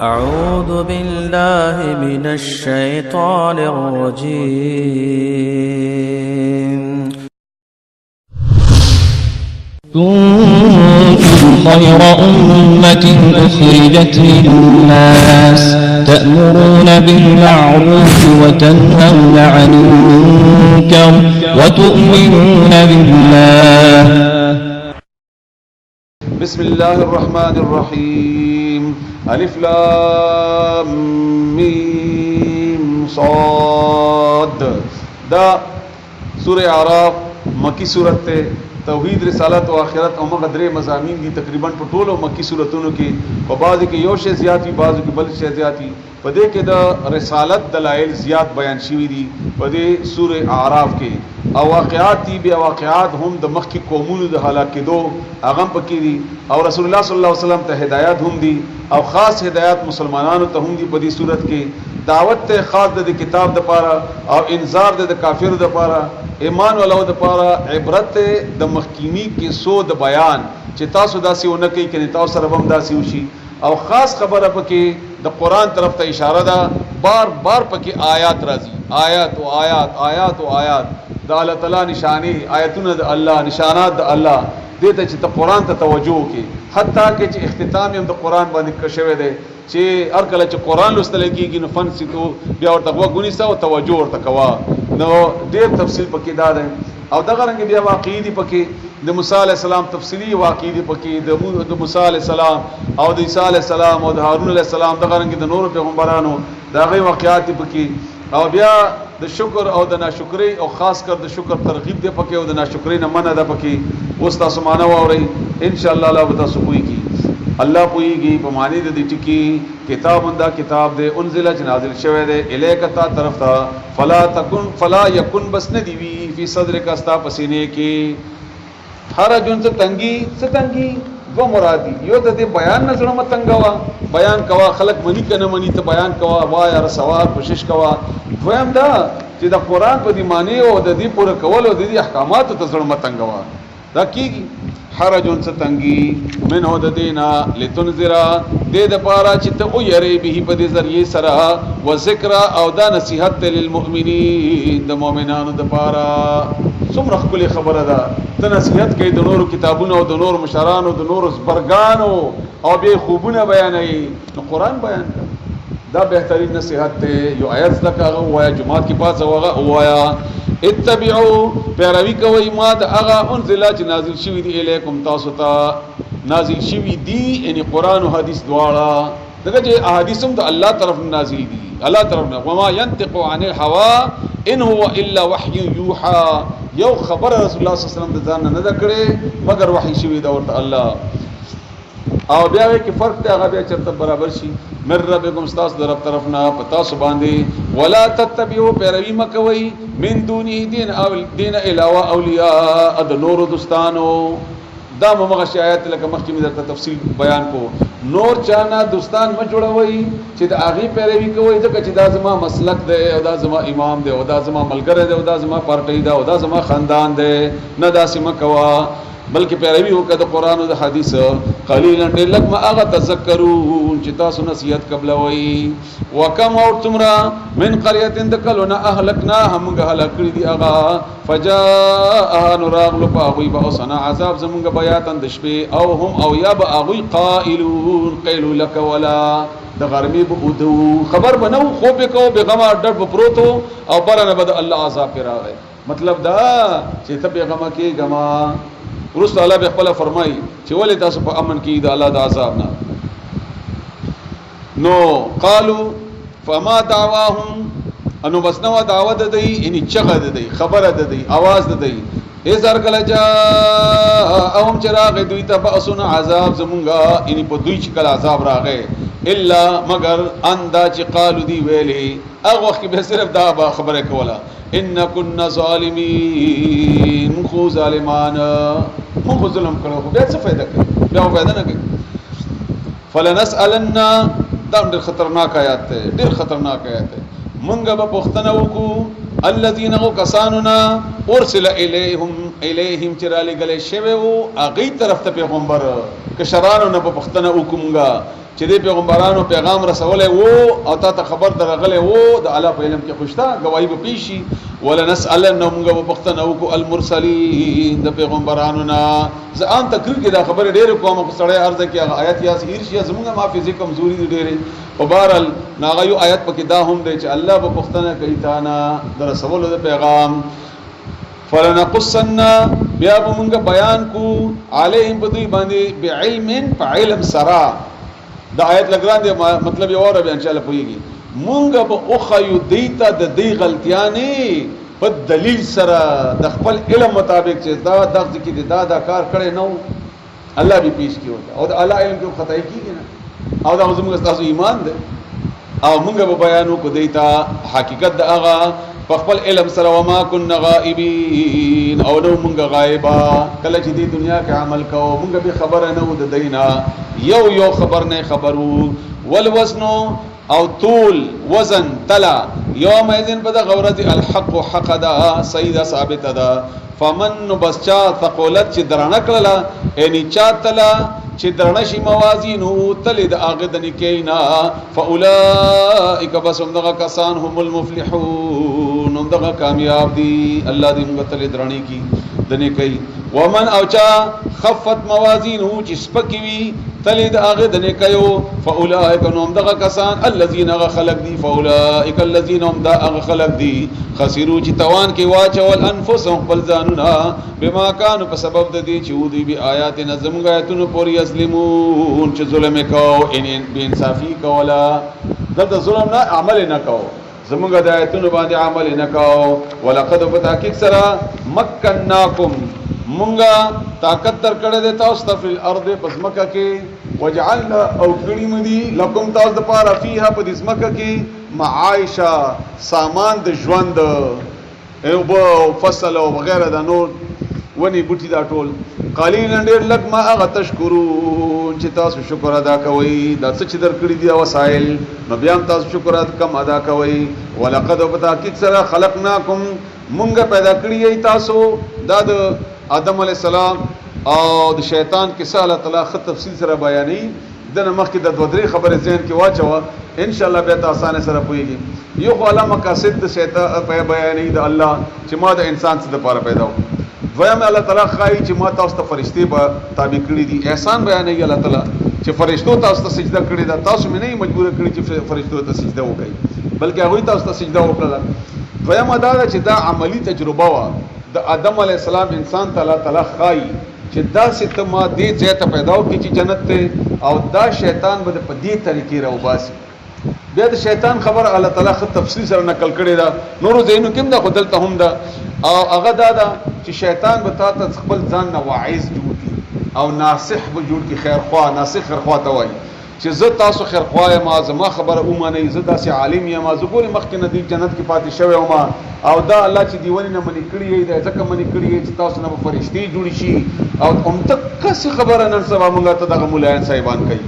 أعوذ بالله من الشيطان الرجيم. كنتم خير أمة أخرجت للناس تأمرون بالمعروف وتنهون عن المنكر وتؤمنون بالله. بسم الله الرحمن الرحيم. ألف لام ميم صاد. دا سورة اعراف مکی صورت تے توحید رسالت و آخرت او مغدرے مضامین دی تقریباً پٹول و مکی صورتونو کی و بعضی کے یو شے زیادی بعضی کے بل شے زیادی پدے کے دا رسالت دلائل زیاد بیان شوی دی پدے سورہ اعراف کے او واقعات تی بیا واقعات هم د مخ کی قومونو د هلاک دو اغم پکی دی او رسول الله صلی الله علیه وسلم ته هدایت هم دی او خاص هدایت مسلمانانو ته هم دی په دې صورت کې دعوت ته خاص د کتاب د پاره او انذار د کافر د پاره ایمان ولو د پاره عبرت د مخکینی کې سو د بیان چې تاسو داسې ونه کوي کنه تاسو سره هم داسې وشي او خاص خبره پکې د قران طرف ته اشاره ده بار بار پکې آیات راځي آیات او آیات آیات او آیات د الله تعالی نشانی آیتونه د الله نشانات د الله دې ته چې ته قران ته توجه وکې حتی کې چې اختتام هم د قران باندې کښوي دی چې هر کله چې قران لوستل کېږي نو فن سیتو بیا ورته وګونی سو توجه ورته کوا نو ډېر تفصیل پکې دا ده او دغه رنګ بیا واقعي دي پکې د موسی علی السلام تفصیلی واقعي دي پکې د موسی علی السلام او د عیسی علی السلام او د هارون علی السلام دغه رنګ د نور پیغمبرانو دغه واقعات دي پکې او بیا د شکر او د ناشکری او خاص کر د شکر ترغیب دی پکې او د ناشکری نه منع ده پکې اوس تاسو معنا واورئ ان شاء الله الله به تاسو پوهیږي الله پوهیږي په معنی د دې ټکی کتاب اندا کتاب دې انزل نازل شوه دې الیک تا طرف تا فلا یکن بس ندی وی فی صدرک استا پسینه کې حرجن څه تنگی دو مرادی یو ته دې بیان نظر متنګوا بیان کوا خلق منی کنه منی ته بیان کوا وای رسوار کوشش کوا دویم دا چې د قران په دې معنی او د دې پوره کول او د دې احکامات ته ځړ متنګوا دا کیږي حرجن ستنګي منه د دینا لتنذرا دې د پاره چې ته او یری به په دې ذریعہ سره و ذکر او دا نصیحت للمؤمنین د مؤمنانو د پاره څومره خپل خبره ده ته نصیحت کوي د نورو کتابونو او د نورو مشرانو د نورو برګانو او به خوبونه بیانوي نو قران بیان کړه دا بهترین نصیحت ته یو آیت ذکر وایا جمعات کې پاس هغه وایا اتبعوا پیروي کوي ما د هغه انزل چې نازل شوی دی الیکم تاسو ته نازل شوی دی یعنی قران او حدیث دواړه دغه چې احادیثم د الله طرف نازل دي الله طرف نه وما ينطق عن الهوى ان هو الا وحي يوحى یو خبر رسول الله صلی الله علیه وسلم د ځان نه کړي مگر وحی شوی دا ورته الله او بیا کې فرق ته هغه بیا چرته برابر شي مر ربکم استاس در طرفنا پتا سو باندې ولا تتبعوا پیروي مکوي من دونه دین او دین علاوه اولیاء د نور دوستانو دا مغه شایعت لکه مخکې مې درته تفصیل بیان کو نور چانا دوستان ما جوړوي چې د اغي پیروي کوي ځکه چې دا زما مسلک دی او دا زما امام دی او دا زما ملګری دی او دا زما پارټي دی او دا زما خاندان دی نه داسې مکوا بلکې پیروي وکړه د قران او د حدیث قليلا لک ما اغه تذکرون چې تاسو نصیحت قبل وای وکم او تمرا من قريه دکلنا اهلكنا هم هلاکړي دی اغه فجاء نراغل فاغوي باسنا عذاب زمونږ بیاتن د شپې او هم او یا باغوي قائلون قيلوا لك ولا د غرمي بودو خبر بنو خو به کو بغما ډډ پروتو او برنه بد الله عذاب راغی مطلب دا چې ته بغما کې غما ورسته الله به خپل فرمای چې ولې تاسو په امن کې د الله د عذاب نه نو قالو فما دعواهم انو بس نو دعوت دی یعنی چغه دی خبره دی आवाज دی هزار کله جا اوم چراغ دوی ته باسن عذاب زمونږه یعنی په دوی چې کله عذاب راغې الا مگر اندا چې قالو دی ویلې هغه وخت به صرف دا خبره کوله ان كنا ظالمين خو ظالمان مو ظلم کړو خو بیا څه فائدہ کوي بیا فائدہ نه کوي فلنسالن دا ډېر خطرناک آیات ده ډېر خطرناک آیات ده مونږ به پوښتنه وکړو الذين کساننا ارسل الیهم چرالی گله شوی وو اغه طرف ته پیغمبر کشرانو نه په پختنه وکومګه چې دې پیغمبرانو پیغام رسوله وو او تا ته خبر درغله وو د الله په علم کې خوشتا گواہی به پیشي ولا نسالنهم په پختنه وکو المرسلین د پیغمبرانو نه ځان تقریر کې دا خبره ډېر کوم خو سړی ارزه کې هغه آیات یا شیا زمونږه حافظه کمزوري دي ډېر او بهرال ناغیو آیات پکې دا هم دی چې الله په پختنه کوي تا نه در رسولو د پیغام فلنقصن بیا موږ بیان کو علیهم په دوی باندې بعلم فعلم سرا دا آیت لګران دی مطلب یو اور بیان چاله پويږي مونږ به اوخیو دیتا د دې غلطیانه په دلیل سره د خپل علم مطابق چې دا دغه کې دا کار کړي نو الله به پیش کیو او د الله علم کې خدای کیږي نه او دا زموږ تاسو ایمان دی او مونږ به بیانو کو دیتا حقیقت د هغه په خپل علم سره وما كنا غائبین او نو مونږ غایبا کله چې دې دنیا کې عمل کوو مونږ به خبر نه و د دینا یو خبر نه خبرو والوزن او طول وزن تلا یوم اذن بدا غورت الحق حق دا سیدا ثابت دا فمن بسچا ثقولت چې درانه کړه یعنی چا تلا چې درنه شي موازین او تل د اغه د نکینا فاولائک بسم دغه کسان هم المفلحون دغه کامیاب دي الله دې موږ تل درانی کی دنه کوي ومن اوچا خفت موازینه چې سپکی وی تل د اغه د نکيو فاولائک هم دغه کسان الذين خلق دي فاولائک الذين هم دغه خلق دي خسروا چې توان کې واچول انفسهم بل ځانونه بما كانوا په سبب د دې چې ودی به آیات نظم غایتونو پوری اسلمون چې ظلم وکاو ان بے انصافی کولا دغه ظلم نه عمل نه کاو زمونږ د آیتونو باندې عمل نه کاو ولقد فتاکک سرا مکناکم مونږه طاقت در کړه د تاسو ته په ارض پس مکه کې وجعلنا او کړي مدي لکم تاسو د پاره فيها په دې مکه کې معايشه سامان د ژوند او په فصل او وغيرها د نور ونی بوټي دا ټول قلیلا ډیر لک ما هغه تشکرون چې تاسو شکر ادا کوئ دا څه چې درکړي دي وسایل نو بیا تاسو شکر ادا کوئ ولقد بتاکید سره خلقناکم مونږه پیدا کړی ای تاسو دا د آدم علی السلام او د شیطان کیسه الله تعالی خط تفصیل سره بیانې د مخکې د دوه درې خبره ذهن کې واچو ان شاء الله به تاسو آسان سره پوهیږي یو خو علامه مقاصد د شیطان په بیانې د الله چې ما د انسان څخه لپاره پیدا و دویم الله تعالی خای چې ما تاسو ته فرشتي به تابع کړی دي احسان بیانې الله تعالی چې فرشتو تاسو ته سجده کړی دا تاسو مې نه مجبور کړی چې فرشتو ته سجده وکړي بلکې هغه تاسو ته سجده وکړه دویم دا چې دا عملی تجربه و د آدم علی السلام انسان تعالی خای چې دا ست ما دې ځای ته پیدا وکړي چې جنت ته او دا شیطان به په دې طریقې راوباسي بیا د شیطان خبر الله تعالی خو تفصیل سره نقل کړی دا نورو زینو کوم دا خدلته هم دا او هغه دا چې شیطان به تاسو خپل ځان نه واعظ جوړ کی او ناصح به جوړ کی خیر خوا ناصح خیر خوا ته وایي چې زه تاسو خیر خوای ما زما خبره اومنه زه داسې عالم یم زه ګوري مخکې نه دی جنت کې پاتې شوی او ما او دا الله چې دیونه نه منی کړی دی ځکه منی کړی چې تاسو نه فرشتي جوړی شي او هم تک څه خبره نن سبا مونږ ته دغه مولایان صاحبان کوي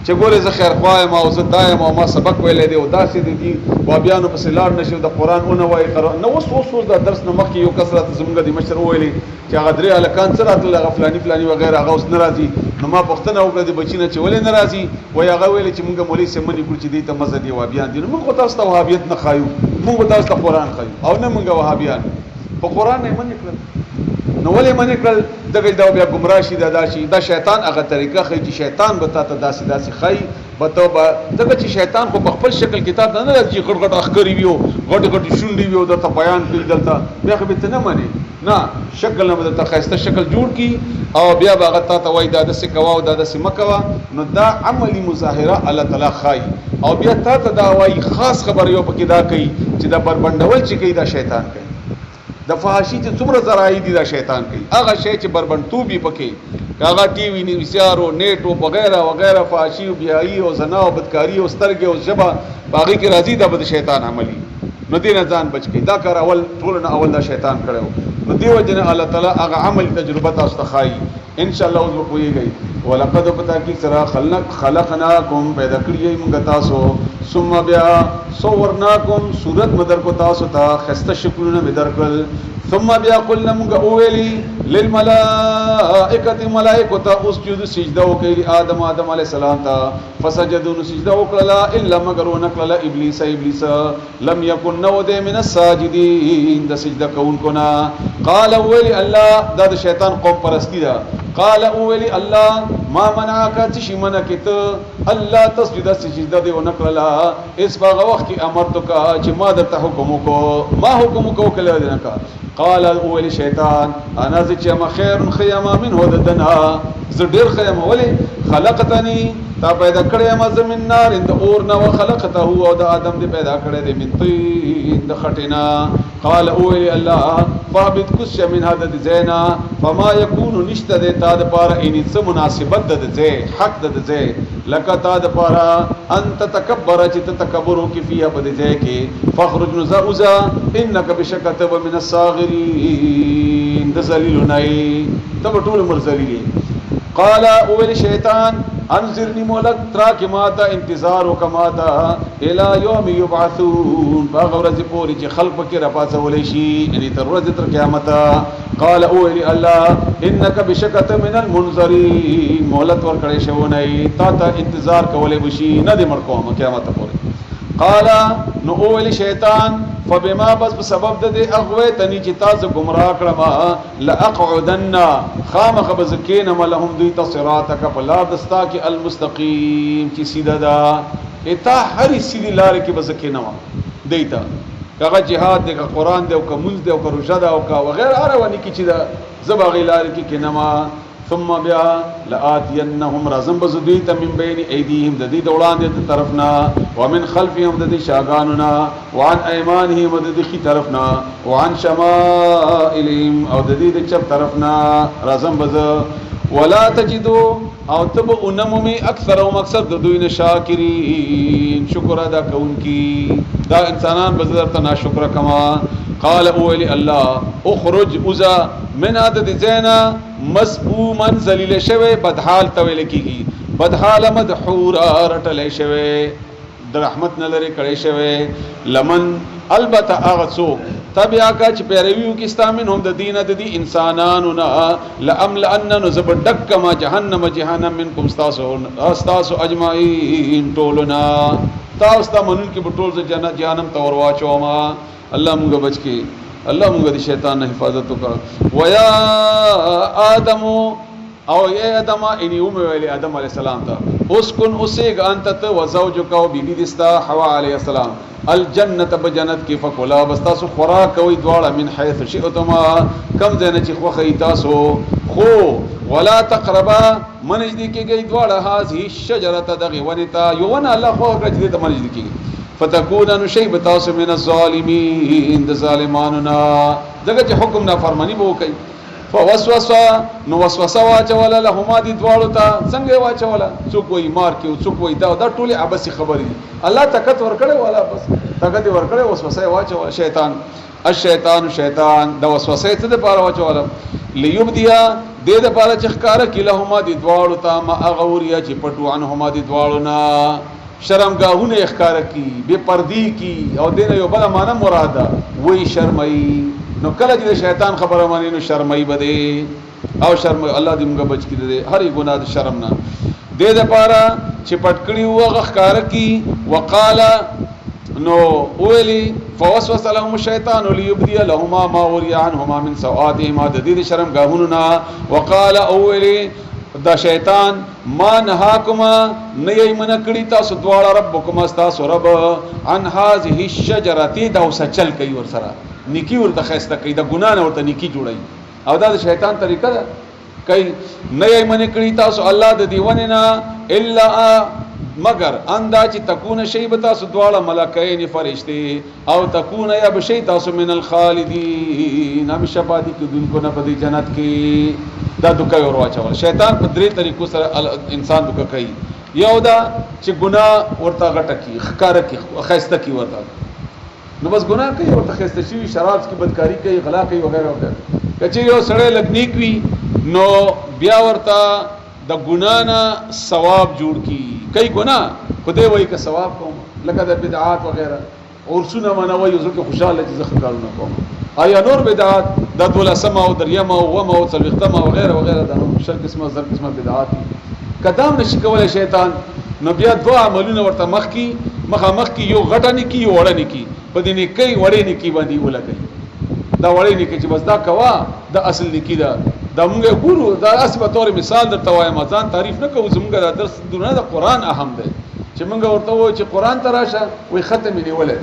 چې ګوره زه خیر خوای ما او زه دایم او ما سبق ویلې دی او داسې دي بابیانو په سلار نشو د قران اونې وای قران نو اوس د درس نه مخکې یو کثرت زمونږ د مشر ویلې چې هغه درې الکان سره تل غفلانی وغیرہ هغه اوس ناراضي نو ما پښتنه وکړه د بچینه چې ولې ناراضي وای هغه ویلې چې مونږ مولوی سم منی کړ چې دې ته مزه دی وابیان دي نو مونږ تاسو ته وهابیت نه خایو مونږ تاسو ته قران خایو او نه مونږ وهابیان په قران نه منی کړل نو ولې منی کړل دغه دا بیا گمراه شي دا شیطان هغه طریقه خي چې شیطان به تاسو داسې خای بتوبه دغه چې شیطان خو په خپل شکل کتاب نه راځي غټ اخکری ویو غټ شونډي ویو د ته بیان کوي دلته بیا خو به ته نه مانی نه شکل نه د تخصص شکل جوړ کی او بیا باغ ته وای دا د سکوا او دا د سمکوا نو دا عملی مظاهره الله تعالی خای او بیا ته دا وای خاص خبر یو پکې دا کوي چې دا بربندول چې کوي دا شیطان کوي د فحاشی چې څومره زراعي دي دا شیطان کوي هغه شی چې بربندتوبي پکې کاغه ټي وي نیوسیار او نیټ او وغیرہ فحاشی او بیايي او زنا او بدکاری او سترګې او جبا باغی کې راضي دا د شیطان عملی نو دین ځان بچ کی دا کار اول ټول نه اول دا شیطان کړو نو دیو جن الله تعالی هغه عمل تجربه تاسو ته خای ان شاء الله اوس وګورئ ولقد پتاکی سرا خلقناکم پیدا کړی موږ تاسو ثم بیا صورناکم صورت مدر کو تاسو ته خسته شکلونه مدر کړل ثم بیا قلنا موږ اولی للملائکه ملائکه اسجدوا سجده وکړي آدم علیه السلام ته فسجدوا سجده وکړه الا مگر ونکړه ابلیس لم يكن نو ده من الساجدين د سجده کوونکو نه قال اولی الله د شیطان قوم پرستی دا قال اولی الله ما منعك تشمنکت الله تسجد سجده دی ونکړه اس باغ وخت کی امرتک چې ما د حکم کو ما حکم کو کله دینه کا قال اول شیطان انا ذچ ما خیر خیما منه ددنا ز ډیر خیما ولی خلقتنی تا پیدا کړی ما زمین نار اند اور نو خلقته او د ادم دی پیدا کړی دی من طین د خټینا قال اول الله فابت کش من هذا زینا فما يكون نشته د تا د پاره ان څه مناسبت د زی حق د زی لک تا د پاره انت تکبر چې تکبر کی فیها بد زی کې فخرج نزا انك بشکتب من الصاغرین د ذلیل نای تب ټول مرذلیل قال اول شیطان انذرنی مولک تراک ماتا انتظار وکماتا الى یوم یبعثون باغورز پوری چې خلق کې رپاسول شي یعنی تر ورځې تر قیامت قال اولی الله انك بشکت من المنذرین مولت ور کړې شو نه تا ته انتظار کولې بشي نه دې مړ کوم قیامت پورې قال نو اولی شیطان فبما بس بسبب د اغویتنی چې تاسو گمراه کړم لاقعدن خامخ بزکین لهم دوی تصراطک بلا دستا کې المستقیم چې سیده دا اتا هر سیدی لار کې بزکین ما دیتا کغه جهاد د قرآن دی او کمل دی او رشد او کا وغیرہ اروانی کې چې دا زباغی لار کې کنما ثم بیا لآتینهم رزم بزدیت من بین ایدیهم د دې دوړان دې طرفنا ومن خلفهم د دې شاګاننا وعن ايمانهم د دې خي طرفنا وعن شمائلهم او د دې چپ طرفنا رزم بز ولا تجدوا او تب انممی اکثر او مقصد د دوی نه شاکرین شکر ادا کوونکی دا انسانان بزر ته ناشکر کما قال اولی الله اخرج اذا من عدد زینا مسبوما ذلیل شوی بدحال تویل کیږي بدحال مدحور رټل شوی د رحمت نه لري کړي شوی لمن البته هغه څوک تبیا کا چې پیرویو کې استامن هم د دینه د دې انسانانو نه لامل ان زبدک کما جهنم منکم استاسو اجمعین ټولنا تاسو ته منل کې بټول ز جنت جهنم تور واچو ما الله موږ بچ کې الله موږ د شیطان نه حفاظت وکړه ويا ادم او اے ادم اني ویل ادم علیہ السلام ته اسكن اسيغ انت وزوجك وبيبي دستا حوا علیہ السلام الجنت بجنت کی فکلا بستاسو خوراک کوي دواړه من حيث شئتما کم زنه چې خو خي تاسو خو ولا تقربا منجدي کېږي دواړه هذه الشجره دغه ونتا یوونه الله خو راځي ته منجدي کېږي فتكون شيء بتاس من الظالمين د ظالماننا دغه چې حکم نافرمانی بو کوي فوسوس نو وسوسه واچوله لهما دي دواړو ته څنګه واچوله څوک وای مار کیو څوک وای دا ټوله ابسي خبري الله طاقت ورکړي والا بس طاقت ورکړي وسوسه واچوله شیطان الشیطان د وسوسه ته د پاره واچوله ليبديا د پاره چې ښکارا کلهما دي دواړو ته ما اغوریا چې پټو انهما دي دواړو نا شرمګاهونه اخکار کی بے پردی کی او دینه یو بل معنا مراده وای شرمای نو کله چې شیطان خبره مانی نو شرمای بده او شرم الله دې موږ بچ کړي دې هر ګناه د شرم نه دې د پاره چې پټکړی و اخکار کی وقال نو اولی فوسوس لهم الشیطان ليبدي لهما ما وري عنهما من سوآتهما د دې شرمګاهونو نا وقال اولی دا شیطان ما نهاکما نه من کړي تاسو دواړه ربکما تاسو رب عن هذه الشجره دا وسچل کوي ور سره نیکی ورته خسته کوي دا ګنا نه ورته نیکی جوړي او دا د شیطان طریقه ده کوي نه من کړي تاسو الله د دیونه نه الا مگر اندا چې تكون شی بتا سو دواړه ملائکین فرشتي او تكون یا بشی تاسو من الخالدین هم شپادي کې دن کو نه پدې جنت کې دا دوکه ور واچول شیطان په درې طریقو سره انسان دوکه کوي یو دا چې ګناه ورته غټه کی خکار کی خسته کی ورته نو بس ګناه کوي ورته خسته شي شراب کی بدکاری کوي غلا کوي وغیرہ وغیرہ کچې یو سړی لګنیک وی نو بیا ورته د ګنا نه ثواب جوړ کی کوي ګنا خدای وایي که ثواب کوم لکه د بدعات وغیرہ ورسونه منوي زکه خوشاله چې زه کارونه کوم آیا نور بدعات د دولسمه او دریمه او ومه او څلوختمه وغیرہ وغیرہ د شر قسمه زر قسمه بدعات کدام نشي کولای شیطان نو بیا دوه عملونه ورته مخ کی یو غټه نه کی یو وړه نه کی په دې نه کوي وړې نه کی باندې ولګي دا وړې نه کی چې بس دا کوا د اصل نه کی دا موږ ګورو دا اصل په تور مثال درته وایم ځان تعریف نه کوو زموږ د درس دونه د قران اهم دی چې موږ ورته وایو چې قران تراشه وي ختم دی ولې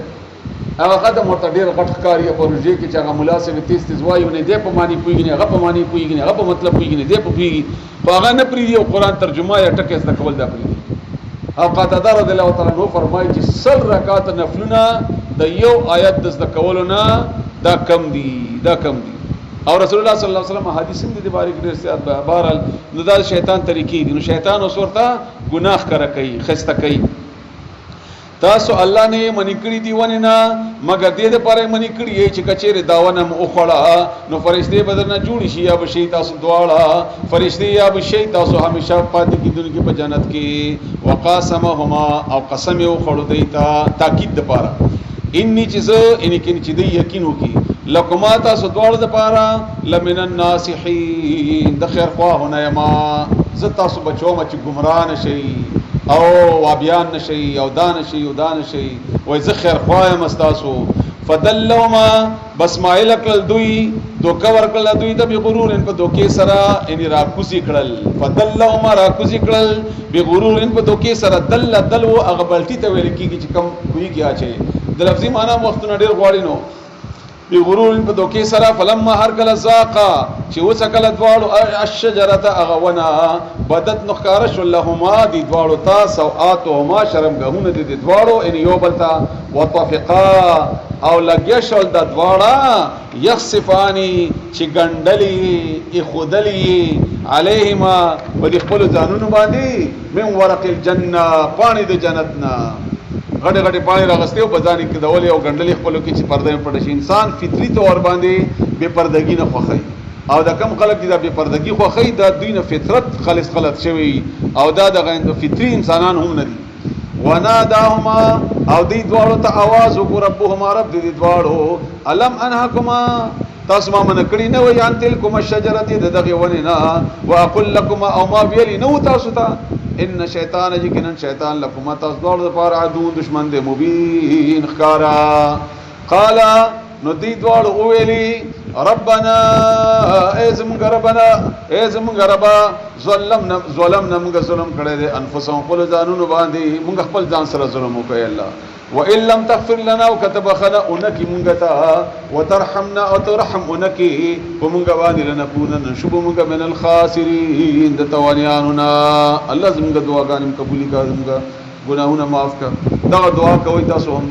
هغه ختم ورته ډیر غټ ښکاری په روزي کې چې هغه مناسب تیز وایو نه دی په معنی پویږي هغه په معنی پویږي هغه په مطلب پویږي نه دی په پویږي خو هغه نه پریږي او قران ترجمه یا ټکه څه کول دا پریږي او قتاده رضی الله تعالی عنہ فرمایي چې سل رکعات نفلونه د یو آیت د ذکر کولونه دا کم دي او رسول الله صلی الله علیه وسلم حدیث دې بارک ډیر سیات بهرال نو دا شیطان طریقې دي نو شیطان اوس ورته ګناه کړه کوي خسته کوي تاسو الله نه منی کړی دی ونه نه مګر دې لپاره منی کړی چې کچېره داونه مو خړه نو فرشتي بدر نه جوړ شي یا بشي تاسو دواړه فرشتي یا بشي تاسو همیشه پاتې کیدونکو په جنت کې وقاسمهما او قسم یو خړو دیتا تاکید لپاره انی چیزو ان کې چې دی یقین وکي لکما تاسو دواړه لپاره لمن الناصحین د خیر خواه نه یما ز تاسو بچو مچ گمراه نشي او وابیان نشي او دان شي وای ز خیر خواه مستاسو فدلهما بس مایل کل دوی دوکور کل دوی د بغرور ان په دوکې سره ان راکوزی کړل فدلهما راکوزی کړل بغرور ان په دوکې سره دل او اغبلتی ته ویل کیږي چې کم کوي کیا چي د لفظي معنا وختونه ډیر غواړي نو بغرور په دوکې سره فلما هر کله ذاقا چې وسکل دواړو الشجره اغونا بدت نخکار شلهما دي دواړو تا سوءاتهما شرمګهونه دي دواړو ان یو بلتا وطفقا او لګیشل د دواړه یخصفانی چې ګندلی خودلی علیهما په خپل ځانونو باندې من ورق الجنه پانی د جنتنا غټه پانی راغستیو په ځان کې دولې او ګندلې خپل کې چې پرده پړ شي انسان فطری تور باندې بے پردګي نه خوخی او دا کم خلک چې دا بے پردګي خوخی دا دوی نه فطرت خالص غلط شوی او دا د غند فطری انسانان هم نه دي وناداهما او دې دواړو ته आवाज وکړ ربهما رب دې دواړو الم انهکما تاسو ما من کړی نه وي ان تل کوم شجره دغه ونه نه واقول لكم او ما ویلی نو تاسو ته ان شیطان یقینا شیطان لكم تاسو دواړو لپاره عدو دشمن دی مبین خکارا قال نو دې دواړو ویلی ربنا ازم غربا ظلمنا موږ ظلم کړی دي انفسهم خپل ځانونو باندې موږ خپل ځان سره ظلم وکړی الله وان لم تغفر لنا وكتب خنا انك منغتا وترحمنا وترحم انك ومنغ باندې لنكون نشب منغ من الخاسرين دتوانياننا الله زمغ دعاګانې قبول کړه زمغ ګناهونه معاف کړه دا دعا کوي تاسو هم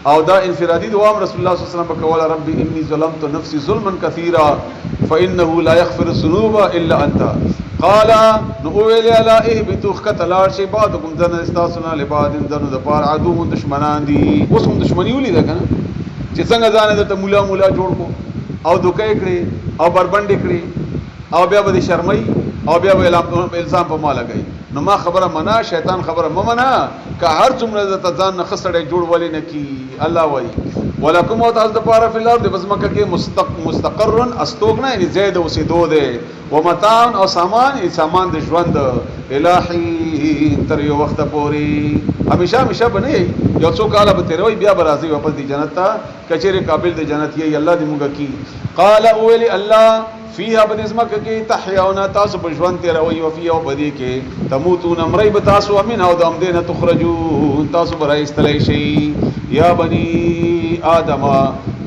او دا انفرادي دعا رسول الله صلی الله علیه وسلم وکول ربي اني ظلمت نفسي ظلما كثيرا فانه لا يغفر الذنوب الا انت قال نو ویل الا اهبطوا قتلار شي بعضكم ذن استاسنا لبعض ذن د پار عدو دشمنان دي اوس هم دشمنی ولې ده کنه چې څنګه ځان د مولا جوړ کو او دوکې کړی او بربند کړی او بیا به شرمای او بیا به الزام په ما لګای نو ما خبره منا شیطان خبره ممنا که هر څومره د ځان نه خسړې جوړ ولې نه کی الله وای ولکم او تاسو د پاره فل ارض بزمکه کې مستقر استوګنه یعنی زید اوسېدو ده ومتاع او سامان د ژوند الہی تر یو وخت پوري همیشه بنه یو څو کاله به تیروي بیا برازي واپس دی جنت ته کچېره قابل د جنت یې الله دې موږ کی قال اولی الله فيها بنسمك کی تحيون تاسو بجوان تیروي او فيها بدی کې تموتون امرئ بتاسو من او دم دینه تخرجون تاسو برای استلی شي یا بني آدم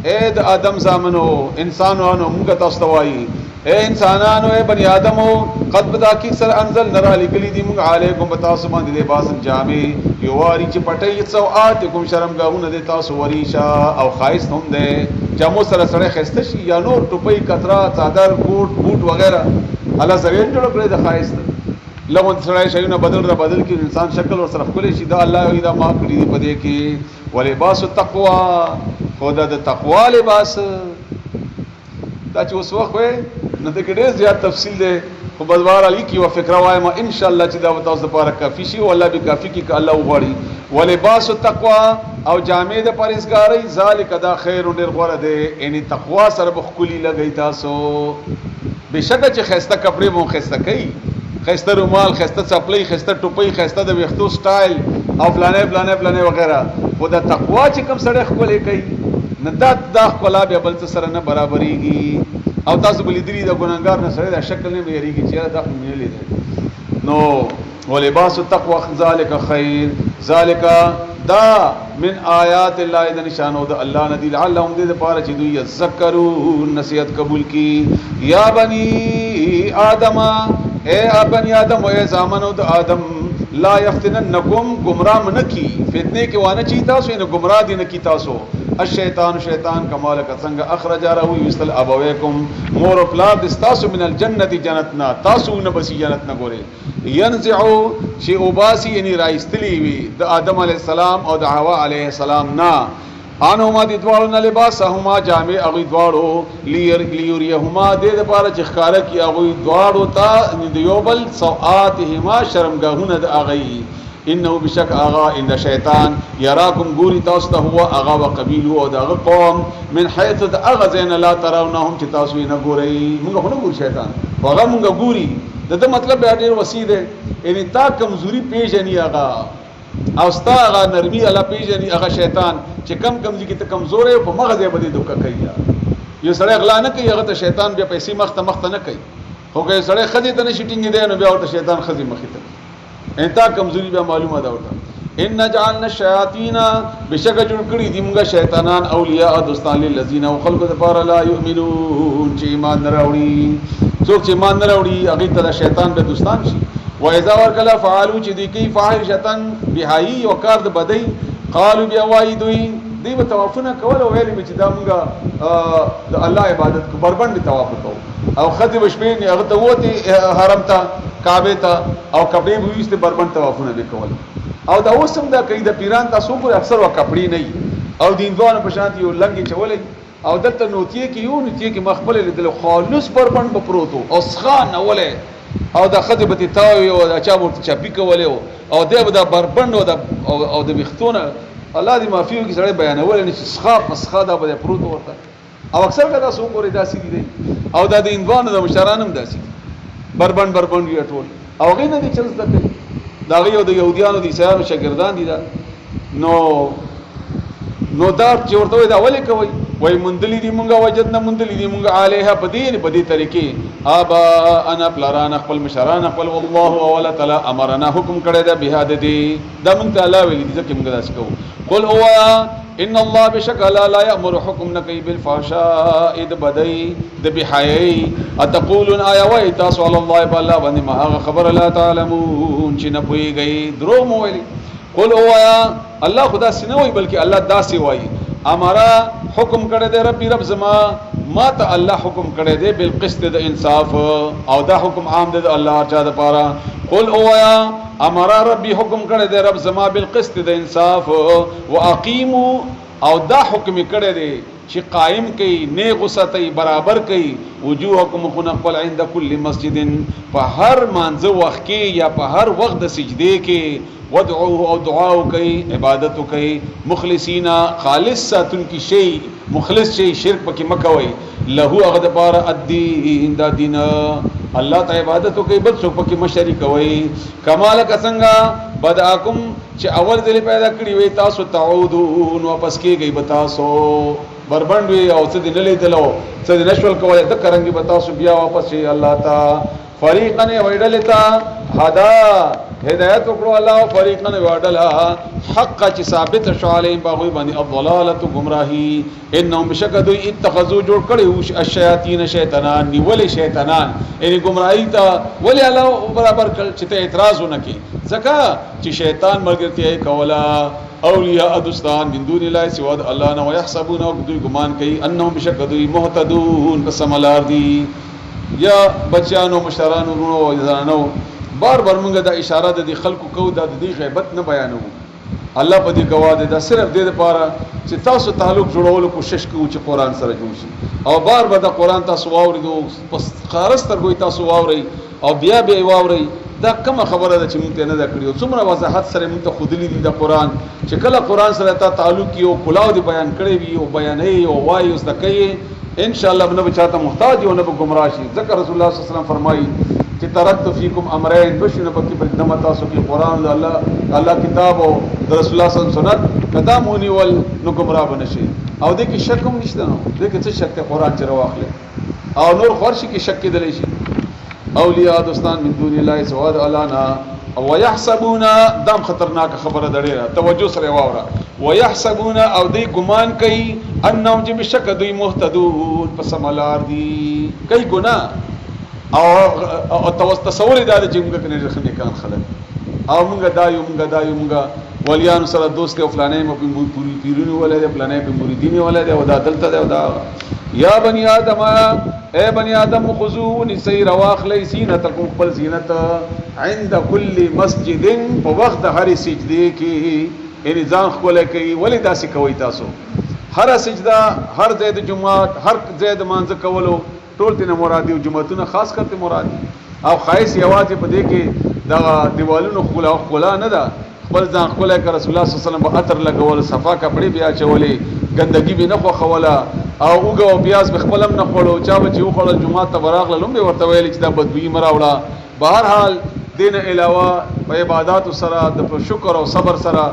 اے آدم زامنو انسانانو موږ تاسو توای اے انسانانو اے بنی آدمو قد بدا کی سر انزل نرا لګلی دی موږ علیکم تاسو باندې لباس جامع یواری چې پټي سوآتکم شرمګاونه د تاسو وریشا او خایس هم ده جامو سره سره خسته شي یا نور ټوپۍ کترا صادر کوټ بوټ وغیرہ الله زوین جوړ کړی د خایس لغون سره شیونه بدل کې انسان شکل ور سره خولې شي دا الله ایدا ما کړی دی پدې کې ولباس التقوا خدا د تقوا لباس دا چې اوس وخت وې نو د ډېر زیات تفصیل ده په بدوار علی کی و فکر وایم ان شاء الله چې دا تاسو لپاره کافی شي او الله به کافی کی ک الله وغړي ولباس التقوا او جامع د پرهیزګاری ذالک دا خیر ډیر غوړه دی یعنی تقوا سره بخکلی لګی تاسو بشکه چې خسته کپڑے مو خسته کوي خسته رومال خسته چپلې خسته ټوپۍ خسته د ویختو سټایل او فلانه وغیرہ خدا تقوا چې کوم سره خپل کوي نه دا خپل بیا بل څه سره نه برابرېږي او تاسو بل دې د ګناګار نه سره د شکل نه مېریږي چې دا مې لیدل نو ولباس التقوا ذالک خیر ذالک دا من آیات الله د نشانو د الله ندی لعلهم دې لپاره چې دوی یذکرون نصیحت قبول کی یا بنی آدم اے بنی آدم اے زامنو د آدم لا یفتننکم گمراه منکی فتنه کې وانه چی تاسو نه گمراه دي نه کی تاسو الشیطان شیطان کمال کا څنګه اخرج راو یستل ابویکم مور پلار دستاسو من الجنه جنتنا تاسو نه بسی جنت نه ګوره ينزعو شی اوباسی یعنی رایستلی وی د آدم علی السلام او د حوا علیه السلام نا انهما د دوالو نه لباسهما جامع اغوی دوالو لیوریهما د لپاره چې ښکارا کی اغوی دوالو تا دیوبل سوآتهما شرمګاهونه د اغی انه بشک اغا ان شیطان یراکم ګوري تاسو ته هو اغا وقبیلو او دغه قوم من حيث اغا زین لا ترونهم چې تاسو نه ګورئ موږ نه ګور شیطان هغه موږ ګوري دغه مطلب ډیر وسیع دی یعنی تا کمزوري پیژني اغا او ستا اغا نرمي الله پیژني اغا شیطان چې کم ځکه ته کمزور یې په مغزه باندې دوکه کوي یو سړی اغلا نه کوي هغه ته شیطان بیا پیسې مخ ته نه کوي خو که سړی خدي ته نشي ټینګ دی نو بیا ورته شیطان خدي مخې ته انتا کمزوری بیا معلومه ده ورته ان جعلنا الشیاطین بشک جوړ کړی دی موږ شیطانان اولیاء دوستان للذین او خلق ذکر لا یؤمنون چې ایمان نه راوړي څوک چې ایمان نه راوړي هغه ته شیطان به دوستان شي و اذا ورکلا فعلوا چې دی کی فاحشتن بهایی او کار د بدی قالوا بیا وای دوی دی په توافونه کول او ویل چې دا موږ د الله عبادت کو بربند طواف کوو او خدای بشپې نه هغه ته وته حرم ته کعبه ته او کپڑے به ویسته بربند طوافونه وکول او دا اوسم دا کوي د پیران تاسو پر اکثر وا کپڑے نه او دیندوانو په شان یو لنګي چولې او دلته نوتیه کې یو نوتیه کې مخبل لیدل خالص بربند په پروتو او سخان اوله او دا خدای به تاوي او دا چا ورته چاپی کوله او دا بربند او د وختونه الله دې معافي وکړي سره بیانول نه سخا دا به پروتو ورته او اکثر کدا سو پورې داسي دي او دا د دیندوانو د مشرانم داسي بربند وی ټول او غي نه دي چې زده کوي دا غي او د يهوديانو دي سيانو شاګردان دي دا نو دا چې ورته دا ولې کوي وای مندلي دي مونږه وجدنا مندلي دي مونږه عليها بدي طریقې ابا انا پلاران خپل مشران خپل والله ولا تعالی امرنا حکم کړی دا بهاده دي دا مونږ ته الله ویلي دي چې موږ داس کوو قل هو ان الله بشکل لا یامر حکم نکي بالفحشاء اذ بدی د بحیی اتقولون آیا وای تاسو الله بالله باندې ما خبر لا تعلمون چې نه پويږي درو مو ویلي قل هو الله خدا سنوي بلکې الله داسې وای امرا حکم کړی دی رب زما ما ته الله حکم کړی دی بالقسط د انصاف او دا حکم عام دی الله چا د پاره قل هو امرا ربي حکم کړی دی رب زما بالقسط د انصاف واقيموا او دا حکم کړی دی چې قائم کوي نه غصتای برابر کوي وجوهکم خنقل عند كل مسجد په هر مانځه وخت کې یا په هر وخت د سجدي کې ودعوه او دعا کوي عبادت کوي مخلصینا خالص ساتون کی شی مخلص شی شرک پکې مکوي له هغه د بار الدین دا دین الله ته عبادت کوي بل څوک پکې مشری کوي کمال کڅنګا بداکم چې اول ځل پیدا کړی وي تاسو تعودون واپس کېږي بتاسو بربند وي او څه دې نه لیدلو څه دې نشول کوي د کرنګي بتاسو بیا واپس شي الله تا فریقن ویډلتا هدا هدایت وکړو الله فریقن ویډلا حق چې ثابت شو علی باغوی باندې الضلاله گمراهی انهم بشکدو اتخذوا جوړ کړي الشیاطین شیطانان نیول شیطانان یعنی گمراهی ته ولی الله برابر کړ چې ته اعتراض ونکې ځکه چې شیطان مرګرتي کولا اولیاء دوستان من دون الله سوا الله نه ويحسبون او دوی ګمان کوي انهم بشکدو مهتدون بسملار دي یا بچانو مشرانو ورونو ځانو بار موږ دا اشاره د خلکو کو د دې غیبت نه بیانو الله په دې گواه ده صرف دې لپاره چې تاسو تعلق جوړولو کوشش کوو چې قران سره جوړ شي او بار د قران تاسو واوریدو پس خارس تر کوئی تاسو واوري او بیا به واوري دا کومه خبره ده چې موږ ته نه دا کړیو څومره وضاحت سره موږ ته خودلی دي د قران چې کله قران سره ته تعلق یو کلاو دی بیان کړی وي او بیانې او وایي اوس دکې ان شاء الله نه بچاته محتاج او نه گمراه شي ذکر رسول الله صلی الله علیه وسلم فرمایي چې ترکت فیکم امرین بشنه پکې په دمه تاسو کې قران الله کتاب او رسول الله صلی الله علیه وسلم سنت قدامونی ول نو گمراه بنشي او دې کې شک هم نشته نو دې کې څه شک ته قران چې راوخله او نور خورشي کې شک کېدلی شي اولیاء دوستان من دون الله سواد علانا ويحسبون دام خطرناک خبره دړه توجه سره واوره ويحسبون او دې ګمان کوي انهم چې بشک دوی مهتدون پس ملار دي کوي ګنا او تصور دا چې موږ کنه رخنه کان خلک او موږ دایو ولیان سره دوست کې فلانه مو پوری پیرونی ولې فلانه په مریدینی ولې او دا دلته دا یا بنی آدم اے بنی آدم خذو نسیر واخلی زینتکم خپل زینت عند کل مسجد په وخت هر سجده کې ان ځان خپل کوي ولې داسې کوي تاسو هر سجده هر ځای د جمعات هر ځای د مانځ کولو ټول تنه مرادي او جمعتونه خاص کرتے مرادي او خایس یوازې په دې کې دا دیوالونو خلا نه ده خپل ځان خپل رسول الله صلی الله علیه وسلم په عطر لګول صفا کپڑے بیا چولې ګندګي به نه خو خوله او وګو پیاز بخپلم نه خړو چا چې وخړل جمعه ته براغله لومبه ورته ویل چې دا بدوی مراوړه بهر حال دین علاوه په عبادت سره د شکر او صبر سره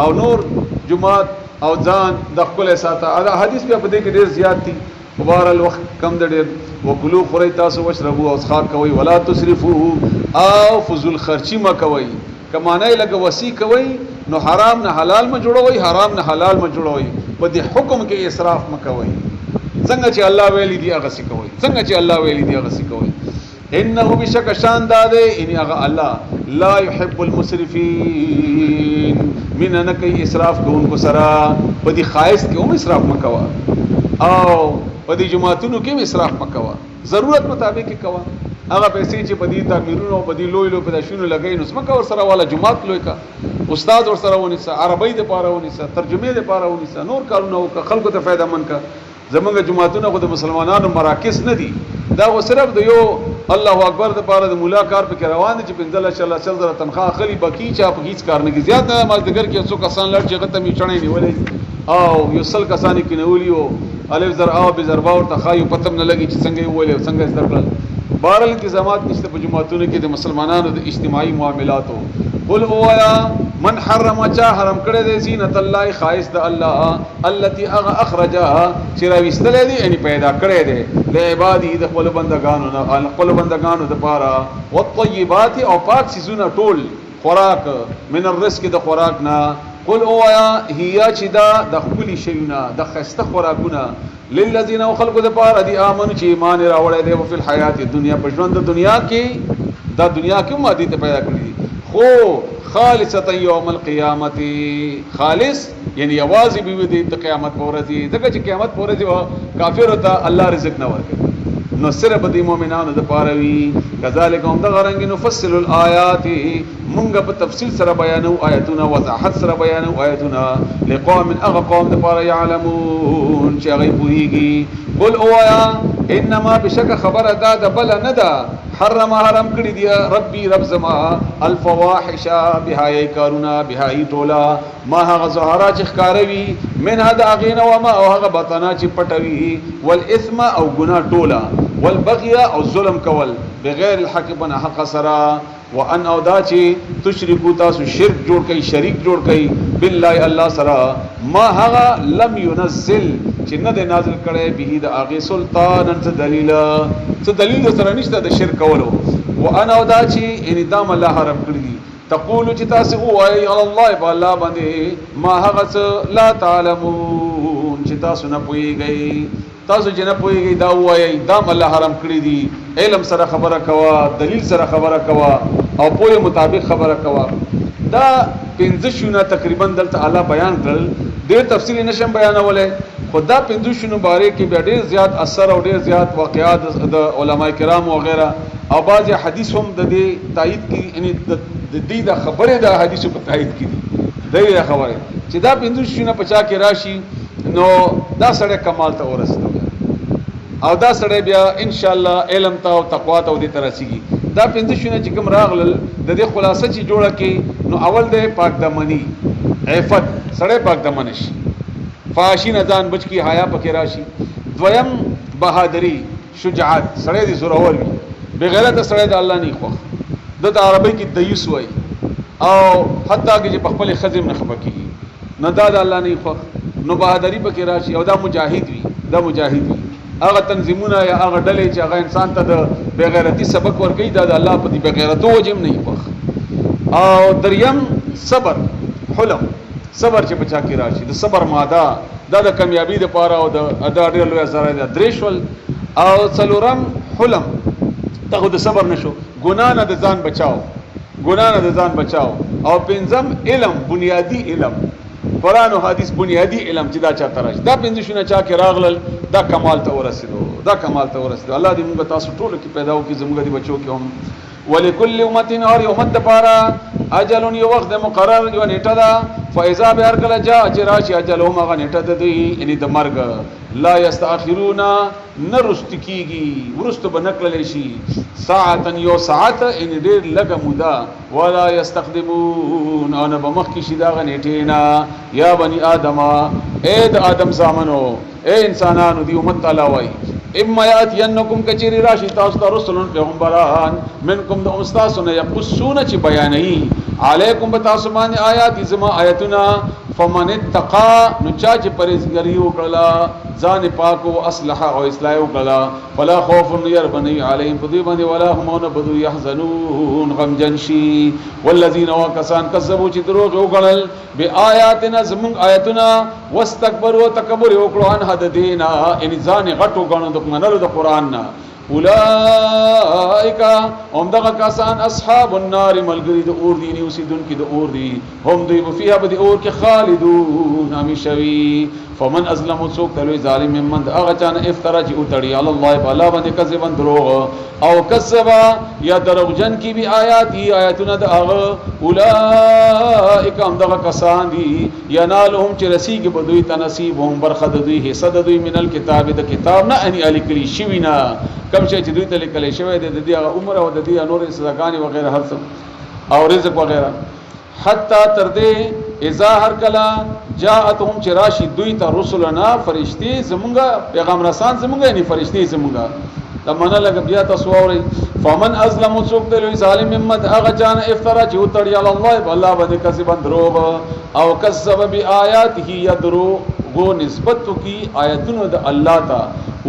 او نور جمعه او ځان د خپل ساته دا حدیث په دې کې ډیر زیات دي مبار الوقت کم د ډیر وکلو خوري تاسو وشربو او اسخاء کوي ولا تسرفوا او فضول خرچي ما کوي کمانه لګه وسی کوي نو حرام نه حلال ما جوړوي حرام نه حلال ما جوړوي په دې حکم کې اسراف مکوي څنګه چې الله ویلي دی هغه سکوي څنګه چې الله ویلي دی هغه سکوي انه بشک شان داده ان هغه الله لا يحب المسرفين من ان کوي اسراف کوونکو سره په دې خایس کې هم اسراف مکوا او په دې جماعتونو کې هم اسراف مکوا ضرورت مطابق کې کوا هغه پیسې چې په دې تعمیرونو په دې لوی په دښونو لګای نو سمکه ور سره والا جماعت لوی کا استاد ور سره ونیسه عربی د پاره ونیسه ترجمه د پاره ونیسه نور کارونه او خلکو ته فائدہ من کا زمونږ جماعتونه خو د مسلمانانو مراکز نه دي دا و صرف د یو الله اکبر د پاره د مولا کار په روان دي چې بنزل ان شاء الله چل در تنخواه خلی بکی چا په هیڅ کار نه کی زیات نه مازدګر کې څو کسان لړ چې غته می چړې نیولې او یو سل کسان کې نیولیو الف زر او به ضربا او تخایو پتم نه لګي چې څنګه ویل څنګه ذکر بهرال انتظامات نشته په جماعتونو کې د مسلمانانو د اجتماعي معاملاتو قل هو من حرم چا حرم کړی دی زینت الله خایس د الله التي اخرجها چې راوستل دي یعنی پیدا کړی دی له عبادی د خپل بندگانو نه خپل بندگانو د پاره والطيبات او پاک سيزونه ټول خوراک من الرزق د خوراک نه قل هو هي چې دا د خپل شیونه د خسته خوراکونه للذین خلقوا د پاره دي امن چې ایمان راوړی دی په حیات دنیا په ژوند د دنیا کې دا دنیا کې مادي ته پیدا کړی خو خالصتا یوم القیامت خالص یعنی आवाज به وي د قیامت پورې ځکه چې قیامت پورې کافر ته الله رزق نه ورکړي نو صرف د مؤمنانو د پاره وي کذالک هم د غرنګ نفصل الآیات مونږ په تفصیل سره بیانو آیاتونه وضاحت سره بیانو آیاتونه لقوم اغقوم د پاره يعلمون چې هغه پوهیږي قل اویا انما بشک خبر ادا د بل نه ده حرم حرم کړی دی ربي رب زما الفواحش بهای کارونا بهای ټولا ما هغه زهرا چې ښکاروي من هدا غین و ما او هغه بطنا چې پټوي والاثم او ګنا ټولا والبغي او ظلم کول بغیر الحق بنا حق سرا وان او دا چې تشرکو تاسو شرک جوړ کړي شریک جوړ کړي بالله الله سرا ما هغه لم ينزل چې نه د نازل کړي به د اغه سلطان انت دلیل سره نشته د شرک کولو وانا او دا چې ان دام الله حرام کړی دي تقول چې تاسو وایي الله په الله باندې ما هغه لا تعلمون چې تاسو نه پويږئ تاسو چې نه پويږئ دا وایي دام الله حرام کړی دي علم سره خبره کوا دلیل سره خبره کوا او پوهه مطابق خبره کوا دا پنځه شونه تقریبا دلته الله بیان کړل ډېر تفصیل نشم بیانولای خدا پنځه شونه باره کې ډېر زیات اثر او ډېر زیات واقعات د علما کرام او غیره او بعض حدیث هم د دې تایید کی یعنی د دې د خبره د حدیثو په تایید کی دی دا خبره چې دا پنځه شونه پچا کې راشي نو دا سره کمال ته ورسېږي او دا سره بیا ان شاء الله علم ته او تقوا ته ودی ترسيږي دا پنځه شونه چې کوم راغلل د دې خلاصه چې جوړه کې نو اول د پاک دمنی عفت سړی پاک دمن شي فاشي نه ځان بچ کی حیا پکې راشي دویم بهادری شجاعت سړی دي زورور وي بغیرت سړی د الله نه خوښ د عربی کې دیوس وای او حتی چې په خپل خزم نه خپکی نه دا د الله نه خوښ نو بهادری پکې راشي او دا مجاهد وي هغه تنظیمونه یا هغه ډلې چې هغه انسان ته د بغیرتی سبق ورکړي دا د الله په دې بغیرتو وجم نه خوښ او دریم صبر حلم صبر چې بچا کې راشي د صبر ماده د کامیابی لپاره او د ادا ډېر لوی سره د دریشول او څلورم حلم ته د صبر نشو ګنا نه د ځان بچاو او پنځم علم بنیادی علم قرآن او حدیث بنیادی علم چې دا چاته راشي دا پنځه شونه چا کې راغلل دا کمال ته ورسېدو الله دې موږ تاسو ټول کې پیدا وکړي زموږ دې بچو کې هم ولکل امه اور امت لپاره اجل یو وخت مقرر یو نیټه ده فاذا بهر کله جاء اجراشی اجلهم هغه نیټه ده دی یعنی د مرګ لا یستاخرون نرست کیږي ورست بنکل شي ساعتا یو ساعت ان ډیر لګه مودا ولا یستخدمون انا بمخ کی شي دا نیټینا یا بنی ادم اے د ادم زامنو اے انسانانو دی امت تعالی وای اما یاتینکم کچری راشی تاسو ته رسولون پیغمبران منکم د استاسونه یقصون چې بیانای علیکم بتاسو باندې آیات زما آیتنا فمن اتقى نو چا چې پرهیزګری وکړه ځان پاک او اصلح او اصلاح وکړه فلا خوف يربني عليهم فذي باندې ولا هم بدو يحزنون غم جنشي والذين وكسان كذبوا چې دروغ وکړل بیااتنا زمون آیتنا واستكبروا تکبر وکړو ان حد دینا ان ځان غټو غنو د منلو د قران نه اولائک هم دغه کسان اصحاب النار ملګری د اور دي اوسیدونکو د اور دي هم دوی په فيها بده اور کې خالدون همیشوي فمن ازلم سوق تلوي ظالم من هغه چانه افترا چې اوتړي علی الله بالا باندې کذبن دروغ او کذبا یا دروغجن کی بی آیاتونه د هغه اولائک هم دغه کسان دي ینالهم چې رسیږي په دوی تنصیب هم برخه د دوی حصہ د دوی من الكتاب د کتاب نه ان الکلی شوینا کم شي چې دوی ته لیکل شوی د دې عمر او د دې نور صدقانی وغیرہ هر څه او رزق وغیرہ حتی تر دې اذا هر کلا جاءتهم چراشی دوی ته رسولنا فرشتي زمونږه پیغام رسان زمونږه یعنی فرشتي زمونږه دا معنا لګ بیا تاسو اورئ فمن ازلم سوق دل ظالم ممد اغه جان افترا چې وتړي علی الله الله باندې کذب دروغ او کذب بیااته یدرو گو نسبت کی آیتونو د الله تا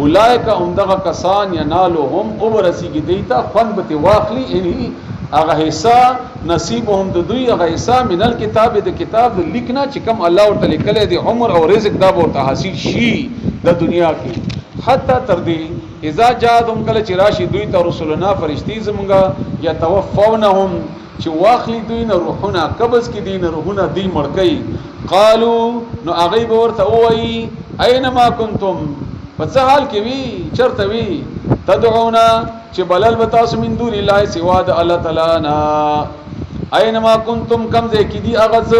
اولئک اندغه کسان ینالهم ابرسی کی دیتا خوان بت واخلی یعنی هغه حصہ نصیبهم د دوی هغه حصہ من الكتاب د کتاب د لیکنا چې کوم الله ورته لیکل دي عمر او رزق دا ورته حاصل شي د دنیا کې حتی تر دې اذا جاءهم کله چې راشي دوی ته رسولنا فرشتي زمونږه یا توفونهم چې واخلی دوی نه روحونه قبض کې دین روحونه دی مړکې قالو نو هغه ورته وایي اينما کنتم پس حال کې وی چرته وی تدعونا چې بلل بتاسو من دون الله سوا د الله تعالی نا اينما کنتم کم ځای کې دی اغاز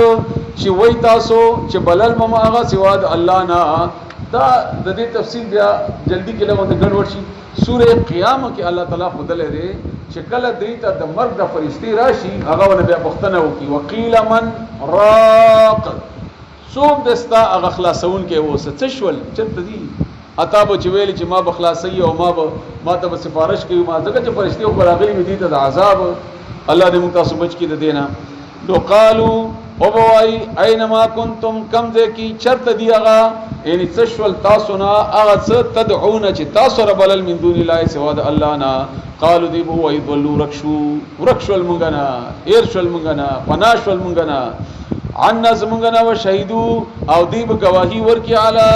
چې وای تاسو چې بلل مما اغا سوا د الله نا دا د دې تفصیل بیا جلدی کې له د ګډوډ شي سوره قیامت کې الله تعالی خود لري چې کله دې ته د مرګ د فرشتي راشي هغه ونه بیا پښتنه وکي وقيل من راق سوق دستا هغه خلاصون کې وسه څه شول چرته دي اتا به چې ویل چې ما بخلاصي او ما ته سفارش کوي ما ځکه چې فرشتي او براغلي مې دي ته د عذاب الله دې موږ تاسو بچ کړي د دینه نو قالو او بوای اينما کنتم کم ذ کی چرته دی هغه یعنی تشول تاسو نه هغه څه تدعون چې تاسو رب من دون الله سوا د الله نه قالو دی بوای ضلوا رکشول مونږنا ايرشول مونږنا پناشول مونږنا عن زمونږنا وشهدوا او دی به گواہی ورکی علی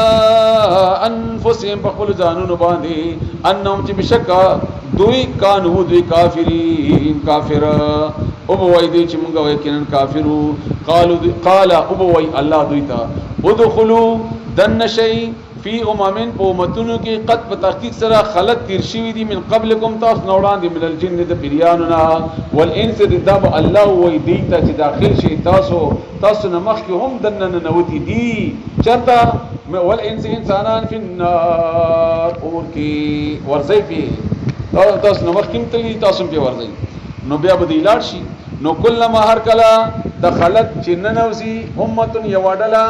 انفسهم بخل ځانونو باندې انهم چې بشکا دوی کانو دوی کافرین کافر او بوای دی چې مونږ وای کینن کافرو قال او بوای الله دوی ته ادخلوا دن شی فی اممن قومتونو کې قد په تحقیق سره خلق تیر شوی دي من قبلکم تاسو نوړان دي من الجن د پیراننا والانس دب الله وای دی ته چې داخل شي تاسو نه مخ کې هم دنن نوتی دي چرته والانس انسانان فی النار اور کې ورځي په تاسو نو مخکیم تللی تاسو په ورځي نو بیا به دی لاړ شي نو کلم هر کلا دخلت چننوزی امه یوادلا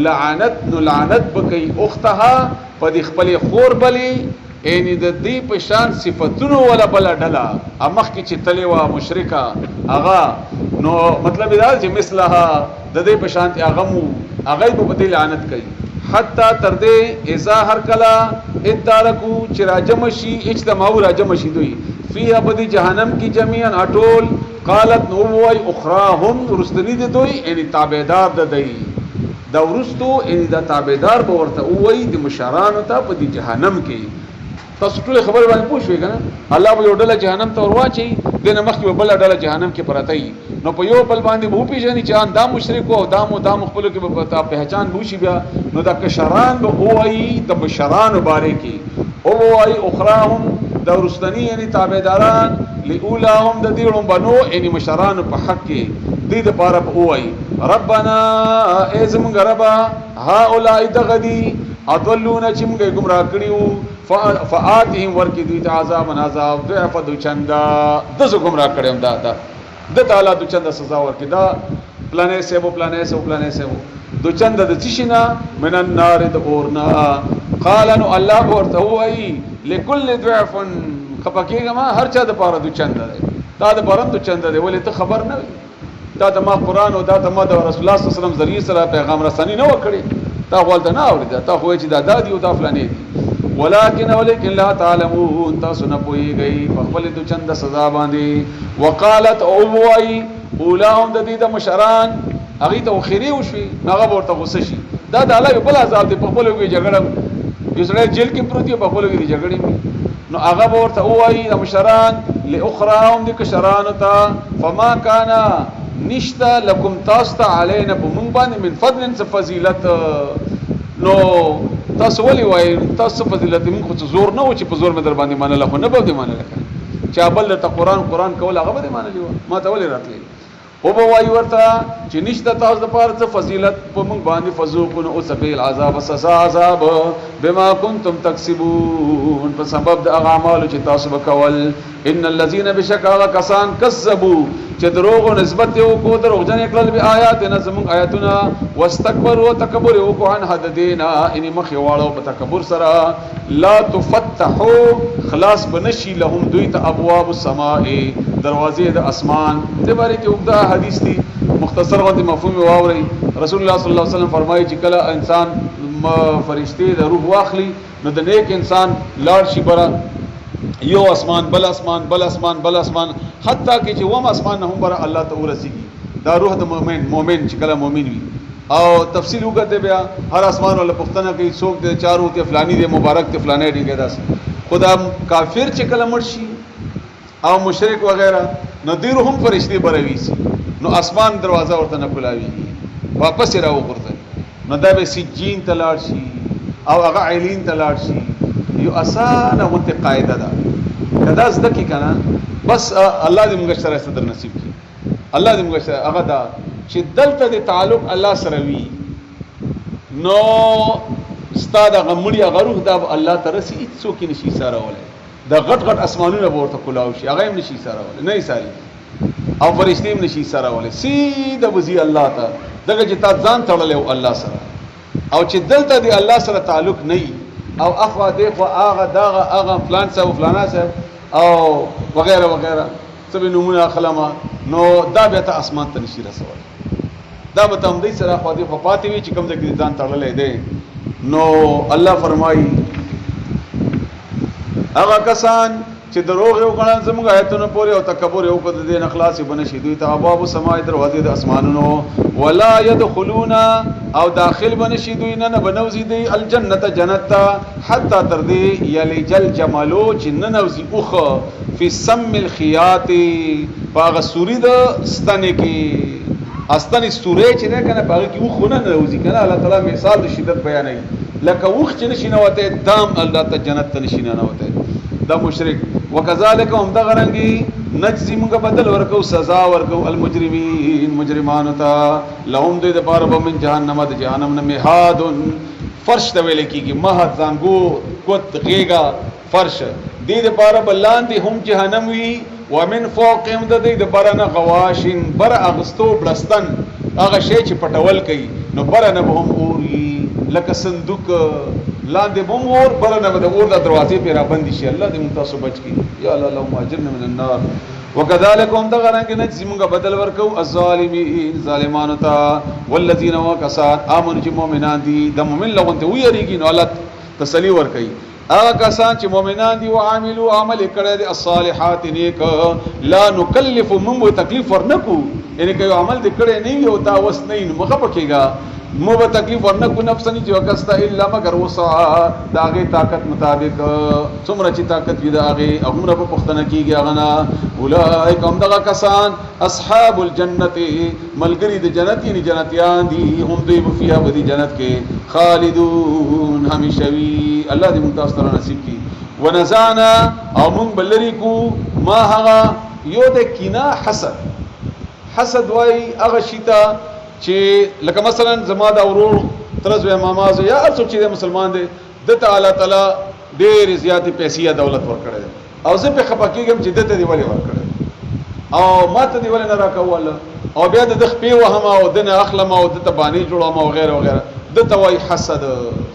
لعنت نو لعنت بکی اختها په خپل خور بلی ان د دې په شان صفاتونو ولا بل ډلا امخ کی چې تلی وا مشرکا اغا نو مطلب دا چې مثلها د دې په شان اغمو اغه په بدی لعنت کوي حتا تر دې اذا هر کلا ادارکو چې راجم شي اجتماع راجم شي دوی فيها بدی جهنم کی جميعا اټول قالت نو وای اخراهم رستنی دي دوی ان تابعدار د دی دا ورستو ان دا تابعدار به ورته وای د مشرانو ته په دي جهنم کې تاسو ټول خبر باندې پوښوي کنه الله به یو ډله جهنم ته ورواچي دنه مخکې به بل ډله جهنم کې پراته نو په یو بل باندې به پیژني چې دا مشرک او دا مخبل کې به پتا پہچان بوشي بیا نو دا کشران به وای د بشران مبارکي او وای اخراهم دا ورستنی یعنی تابعداران لاولاهم د دې بنو یعنی مشران په حق کې دې د پاره په وای ربنا ازم غربا هؤلاء دغدي اضلون چې موږ گمراه کړیو فآتهم ورکی دوی ته عذاب ضعف دو چندا دزو گمراه کړم دا د تعالی دو چندا سزا ورکی دا پلانې سیبو دو چندا د چشنا من النار د اورنا قال انه الله ورته وای لكل ضعف خپکیګه ما هر چا د پاره دو چندا دا د پاره دو چندا دی ولې ته خبر نه دا د ما قران او دا د ما د رسول الله صلی الله علیه وسلم ذریعہ سره پیغام رسانی نه وکړي تا ولته نه اورید تا خو چې دا دادی او دا فلانه دي ولكن لا تعلمون تاسو نه پويږئ په خپل د چند سزا باندې وقالت اووي اولاهم د دې د مشران هغه ته خيري وشي هغه ورته غوسه شي دا د الله په عذاب دی په خپل کې جګړه یو سره جیل کې پروتي په خپل کې جګړې نو هغه ورته اووي د مشران لاخراهم د کشران ته فما كان نشتا لکم تاستا علینا په مونږ باندې من فضل فضیلت نو تاسو ولي وای تاسو فضیلت موږ خو زور نه و چې په زور مې در باندې منل خو نه به دې منل چا بل ته قران کول هغه به منل ما ته ولي راتلی او به وای ورته چې نشتا تاسو د پاره فضیلت په مونږ باندې فذوقون او سبیل عذاب سزا عذاب بما کنتم تکسبون په سبب د اعمال چې تاسو وکول ان الذين بشکا کسان کذبوا چې دروغ او نسبت یو کو دروغ جن کړل به آیات نظم آیاتنا واستكبروا وتکبر یو کو عن حد دینا ان مخ واړو په تکبر سره لا تفتحوا خلاص بنشي لهم دوی ته ابواب السماء دروازې د اسمان د باره کې وګدا حدیث دی مختصر غوندي مفهوم واوري رسول الله صلی الله علیه وسلم فرمایي چې کله انسان فرشتي د روح واخلي نو د نیک انسان لاړ شي برا یو اسمان بل اسمان حتی کې چې وم اسمان نه هم بر الله ته ورسیږي دا روح د مؤمن چې کله مؤمن وي او تفصیل وګورئ بیا هر اسمان ولا پښتنه کې څوک د چارو ته فلانی دی مبارک ته فلانه دی داس خدا کافر چې کله مرشي او مشرک وغیرہ نو دیر هم فرشتي بروي نو اسمان دروازه ورته نه کولاوي واپس راو ورته نو دا به سجین تلاړ شي او هغه عیلین تلاړ شي یو اسانه وته قاعده ده کدا زده کی کنه بس الله دې موږ سره صدر نصیب کړي الله دې موږ سره هغه دا چې دلته د تعلق الله سره وي نو استاد غمړي غروح دا الله ترسي څوک نشي سره ولای دا غټ اسمانونه ورته کولاو شي هغه هم نشي سره ولای نه ساري او فرشتي هم نشي سره ولای سیده وزي الله ته دغه چې تا ځان تړلې الله سره او چې دلته دی الله سره تعلق نه او اخوا دی خو هغه فلان صاحب فلانا صاحب او وغیرہ وغیرہ سبې نمونه خلما نو دا به ته اسمان ته نشي رسول دا به تم دې سره خو دې پاتې وي چې کوم ځای ځان تړلې دی نو الله فرمایي هغه کسان چې دروغ یو غنان زموږ آیتونو پورې او تکبر یو کړ دې نخلاص بنشي دوی ته ابواب السماء دروازې د اسمانونو ولا يدخلون او داخل بنشي دوی نه بنوزي دی الجنه جنت حتا تر دې یلی جل جمالو چې ننوزي اوخه فی سم الخيات باغ سوری د ستنه کې استنی سورې چې نه کنه باغ کې اوخه نه نوزي کنه الله تعالی مثال د شدت بیانوي لکه اوخ چې نشي نه وته دام الله ته جنت ته نشي نه وته دا مشرک وکذالک هم دغرنګي نجزي موږ بدل ورکو سزا ورکو المجرمین مجرمان ته لهم د پاره من جهنم د جهنم نه مهاد فرش ته ویل کیږي مهد زنګو کوت غیګا فرش دې لپاره بلان دي هم جهنم وي ومن فوقهم د دې د برنه غواشن بر اغستو بلستن هغه شی چې پټول کوي نو برنه به هم اوري لکه صندوق لاندې به هم اور برنه به د اور د دروازې په را باندې شي الله دې متاسو بچ کړي یا الله اللهم اجرنا من النار وكذلك هم دغرانګ نجزي موږ بدل ورکو الظالمین ظالمانو ته والذین وکسات امنوا چې مؤمنان دي د مؤمن لغون ته ویریږي نو الله تسلی ورکوي هغه کسان چې مؤمنان دي او عاملو عمل کړی دي الصالحات نیک لا نکلف من تکلیف ورنکو یعنی که عمل دې کړی نه وي او تا وس نه نو مخه پکېږي مو به تکلیف ورنکو نفسنی چې وکستا الا مگر وسع داغه طاقت مطابق څومره چې طاقت وي داغه هغه په پختنه کیږي هغه نه اولئک هم دغه کسان اصحاب الجنه ملګری د جنت یعنی جنتیان دي هم دوی په فيها بدی جنت کې خالدون همیشوي الله دې موږ تاسو ته نصیب کړي ونزعنا او موږ بلری کو ما هغه یو د کینا حسد وای هغه شیتا چې لکه مثلا زما دا ورور ترز و مامازو یا ارڅو چې مسلمان دی د تعالی تعالی ډېر زیاتې پیسې دولت ورکړي او زه په خپکیږم چې دته دی ولې ورکړي او ماته دی ولې نه راکول او بیا د خپې وهم او دنه اخلم او د تبانی جوړم او غیره وغیره د توای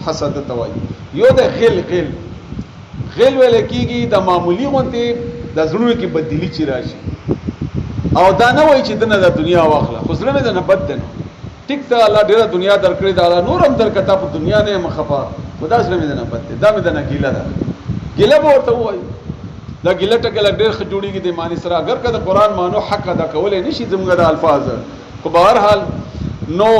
حسد توای یو د غل ویل کیږي د معمولی غونته د زړونو کې بدلی چی راشي او دا نه وای چې دنه د دنیا واخله خو زړه مې نه بد نه ټیک ته الله ډیره دنیا درکړي دا نور هم درکته په دنیا نه مخفا خدا زړه مې نه بد دا مې نه ګیله ده ګیله به ورته وای دا ګیله ټکل ډیر خجوړيږي د معنی سره اگر کله قران مانو حق ادا کولې نشي زموږ د الفاظ خو بهر حال نو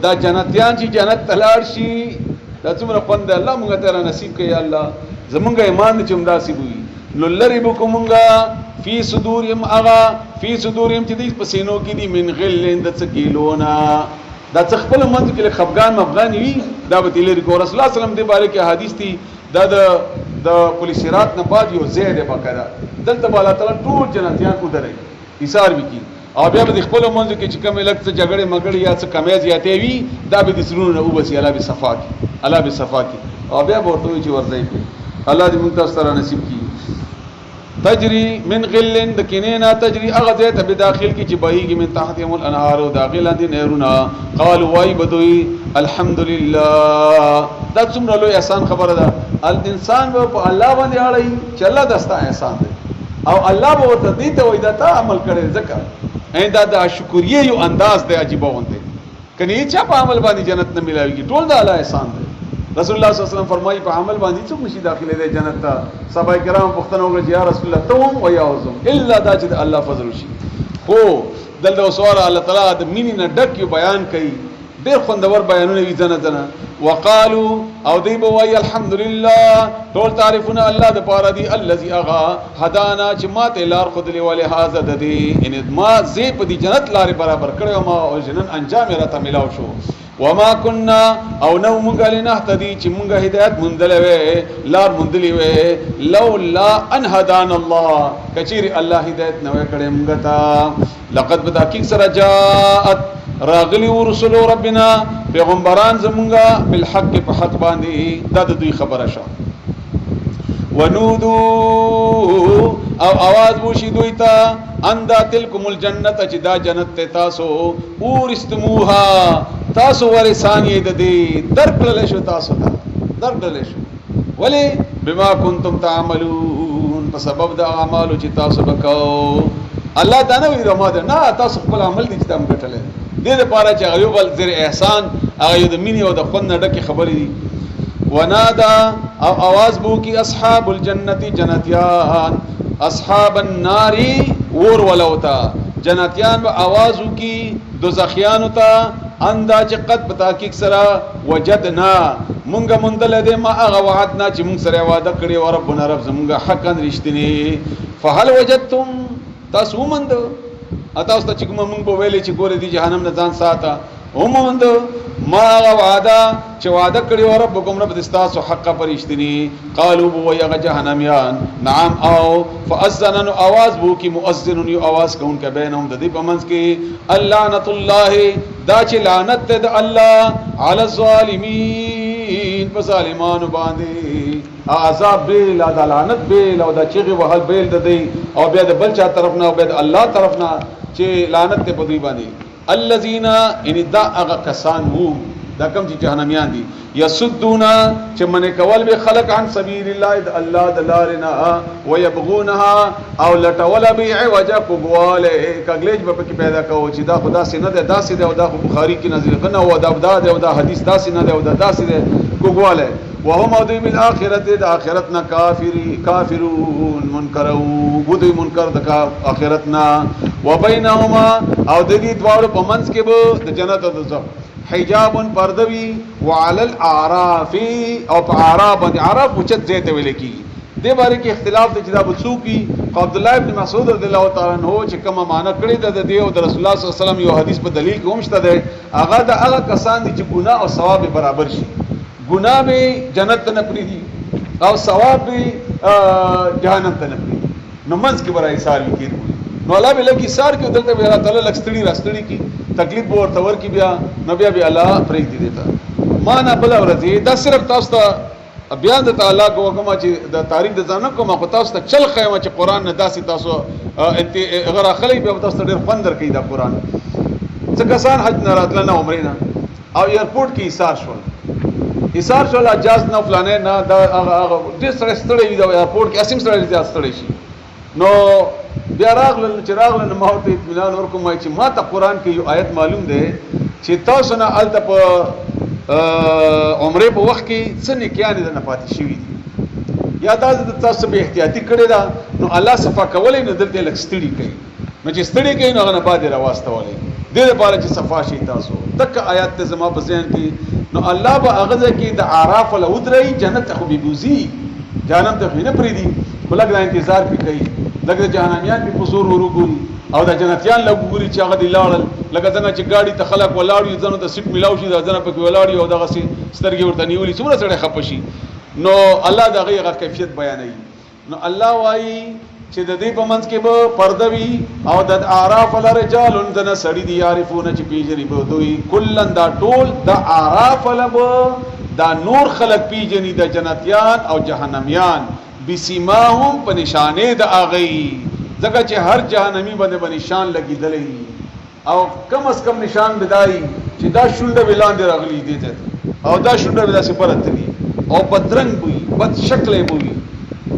دا جنتیان چې جنت تلاړ شي دا څومره خوند الله موږ ته نصیب کړي الله زمونږ ایمان چې همداسي وي نو لری بکومږه فی صدورهم اغا فی صدورهم چې دې پسینو کې دي من غل د څکیلونا دا خپل منځ کې خفغان مفغان وي دا به تلری کو رسول الله صلی الله علیه وسلم دې باره کې حدیث دي دا د پولیسرات نه بعد یو زید بقره دلته بالا تعالی ټول جنتیان کو درې ایثار وکي او بیا به خپل منځ کې چې کوم لک څه جګړه مګړې یا څه کمی زیاتې وي دا به د سرونو نه وبسي الله به صفا کی الله به صفا کی او بیا ورته چې ورځي الله دې موږ تاسو سره نصیب کړي تجری من غلن د کینینا تجری اغذت بداخل کی چې بهیږي من تحتهم الانهار او داخل دي نهرونه قالوا وای بدوی الحمدلله دا څومره لوی احسان خبره ده الانسان په الله باندې اړای چې الله دستا احسان دی او الله به ورته دې ته وای دا ته عمل کړي ځکه ایندا دا شکرې یو انداز دی عجیب وونته کني چې په عمل باندې جنت نه ملاويږي ټول د الله احسان دی رسول الله صلی الله علیه وسلم فرمایي په عمل باندې څوک نشي داخله دی جنت ته صحابه کرام پوښتنه وکړه یا رسول الله ته و یا وزم الا دا چې الله فضل شي خو دلته سوال الله تعالی د مینې نه ډک یو بیان کوي ډېر خوندور بیانونه وی ځنه وقالو او دی بو وای الحمدلله ټول تعریفونه الله د پاره دی الذي اغا هدانا چې ماته لار خدلی ولې هاذا د دې ان ما زی په دې جنت لارې برابر کړو ما او جنن انجام راته ملاو شو وما كنا او نو مونږ لنهتدي چې مونږ هدایت مندلې وې لار مندلې وې لولا ان هدانا الله کچیر الله هدایت نو کړې مونږ ته لقد بتحقیق سره جاءت راغلی ورسول ربنا پیغمبران زمونږه بالحق په حق باندې دا د دوی خبره شو ونودو او आवाज وشي دوی ته اندا تلکم الجنه چې دا جنت ته تاسو ورستموها تاسو ورثانی د دې درکړل شو تاسو ته درکړل شو ولی بما کنتم تعملون په سبب د اعمالو چې تاسو وکاو الله دا نه وی رماده نه تاسو خپل عمل دي چې تم ګټل دې لپاره چې غيوب الذر احسان هغه د مینې او د خون ډکه خبرې دي ونادا او आवाज بو کی اصحاب الجنه جنتیان اصحاب النار ور ولوتا جنتیان به आवाज کی دوزخیان ته اندا چې قد بتحقیق سره وجدنا مونږه مندل دې ما هغه وعدنا چې مونږ سره وعده کړی او ربنا رب زمونږه حقا رښتینی فهل وجدتم تاسو مند تاسو ته چې کوم مونږ په ویلې چې ګوره دي جهنم نه ځان ساته ومند ما هغه وعده چې وعده کړی او ربکم رب دستاسو حقا پرشتنی قالوا بو یا جهنميان نعم او فاذن आवाज بو کی مؤذن یو आवाज کون کې بینهم د دې پمنس کې اللعنت الله دا چې لعنت د الله علی الظالمین الظالمین فظالمان باندې عذاب بیل د لعنت بیل او د چغه وهل بیل د دی او بیا د بل چا طرف نه او بیا د الله طرف نه چې لعنت ته پدوی باندې الذين ان دا هغه کسان وو دا کوم چې جهنميان دي يسدون چې من کول به خلق عن سبيل الله د الله د لارنا ويبغونها او لټول به عوجا کوواله کګلیج په کې پیدا کوو چې دا خدا سي نه ده دا سي ده او دا بخاري کې نازل غنه او دا دا حدیث دا سي نه ده او دا سي ده کوواله وهم او دوی بالاخره د اخرتنا کافرون منکرو بده منکر د اخرتنا وبينهما او د دې دوړو په منځ کې به د جنت او دوزخ حجاب پردوی وعلى الاعراف او په اعراف باندې اعراف اوچت ځای ته ویل کیږي د باره کې اختلاف د جدا بڅو کی عبد الله ابن مسعود رضی الله تعالی عنہ چې کومه معنی کړی د دې او د رسول الله صلی الله علیه وسلم یو حدیث په دلیل کې هم شته ده هغه د هغه کسان دي چې ګناه او ثواب برابر شي ګناه به جنت نه پریدي او ثواب به جهنم ته نه پریدي نو منځ کې برای سال کېږي نو الله به لکه سار کې دلته به الله تعالی لکستړي راستړي کی تکلیف به ورته ور کی بیا نبی به الله پرې دی دیتا ما نه بل ورته دا صرف تاسو ته بیان د تعالی کومه چې د تاریخ د ځان کومه خو تاسو ته چل خیمه چې قران نه داسي تاسو اگر خلک به تاسو ډېر خوندر کوي دا قران څنګه کسان حج نه راتل نه عمره نه او ایرپورټ کې ایثار شول اجازه نه فلانه نه دا هغه ډېر سره ستړي وي دا ایرپورټ کې اسیم سره زیات ستړي شي نو بیا راغلل چې راغلل ما ته اطمینان ورکوم چې ما ته قران کې یو آیت معلوم ده چې تاسو نه الته په عمره په وخت کې څه نکیانې نه پاتې شوي دي یا تاسو به احتیاطي کړی دا نو الله صفا کولای نو دلته لک ستړي کوي نو چې ستړي کوي نو هغه نه پاتې راوستولې دې لپاره چې صفا شي تاسو تک آیات ته زما په ذهن کې نو الله به هغه کې د اعراف له ودري جنت خو به بوزي جهنم ته نه پریدي بلګ دا انتظار پی کوي لکه جهنميان په حضور ورغوري او د جنتیان لګوري چې هغه دی لاړل لکه څنګه چې گاډي ته خلک ولاړ ځنه د سیټ ملاو شي د ځنه پکې ولاړ او دغه سي سترګې ورته نیولې څومره سره خپشي نو الله دغه غیر کیفیت بیانوي نو الله وايي چې د دې په منځ کې به پرده وي او د اعراف لرجال ذن سړي دي يعرفون چې پیژني به دوی کلن دا ټول د اعراف لب دا نور خلق پیژني د جنتیان او جهنميان بسیماهم په نشانه د اغي ځکه چې هر جهنمی باندې نشان لګیدلې او کم از کم نشان بدای چې دا شونډه ولاندې راغلي دي او دا شونډه ولا سپرت دي او بدرنګ وي بد شکل وي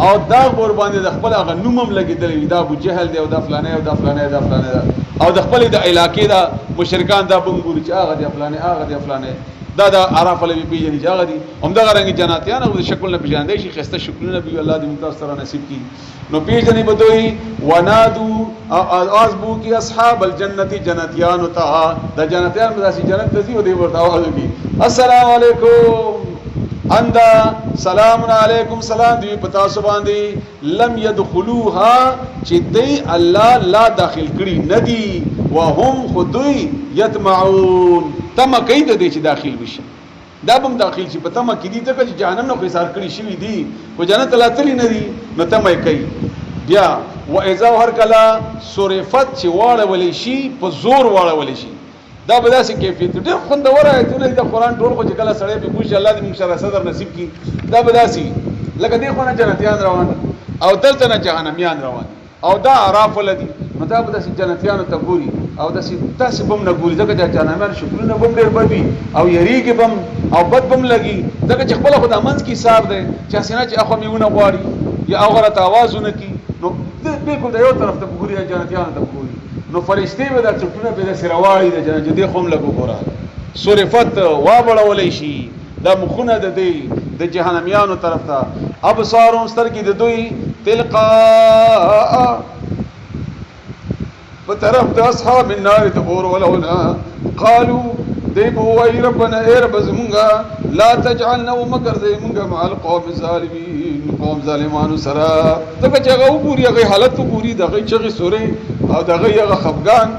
او دا ور باندې د خپل هغه نومم لګیدلې دا ابو جهل دی او دا فلانه او دا فلانه دا فلانه او د خپل د علاقې دا مشرکان دا بنګوري چې هغه دی فلانه هغه دی فلانه دا عرف له پیژنې ځای دي هم دا رنګ جناتیان او شکل نه پیژاندې شي خسته شکل نه بي الله دې ممتاز سره نصیب کړي نو پیژنې بدوي ونادو اواز بو کی اصحاب الجنه جنتیان ته د جنتیان مداسي جنت ته دی ورته आवाज وکي السلام علیکم اندا سلام علیکم سلام دی پتا سو باندې لم يدخلوها چې دی الله لا داخل کړي ندي وهم خدوی يطمعون تم کوي د دې چې داخل بشي دا بم داخل شي په تم کې دي ځکه چې جهنم نه خسار کړي شي دي خو جنت لا تللی نه دي نو تم کوي بیا واذا هر کلا صرفت چې واړه ولې شي په زور واړه ولې شي دا به داسې کیفیت ډېر خوندور آیتونه د قران ټول خو چې کله سړی په پوښي الله دې موږ سره صدر نصیب کړي دا به داسې لکه دې خو نه جنتیان روان او دلته نه جهنميان روان او دا عراف ولدي نو دا به داسې جنتیانو ته ګوري او داسې بم نه ګوري ځکه چې جهنميان شکرونه بم ډېر بدوي او یریږي بم او بد بم لګي ځکه چې خپل خدای منځ کې حساب دی چې اسنه چې اخو میونه غواړي یا او غره आवाजونه کوي نو بالکل د یو طرف ته ګوري جنتیانو ته ګوري نو فرشتي به د چټونه به سرواړي د جنت دې خوم لګو ګورا صرفت وا بړولې شي دا مخونه د دې د جهنميانو طرف ته ابصارهم سترګې د دوی تلقا په طرف د اصحاب النار ته اور ولونا قالوا دی بوای ربنا اے رب زمونږه لا تجعلنا ومکر زمونږه مع القوم الظالمین قوم ظالمانو سره دغه چې هغه وګوري هغه حالت وګوري دغه چې سورې او دغه هغه خفغان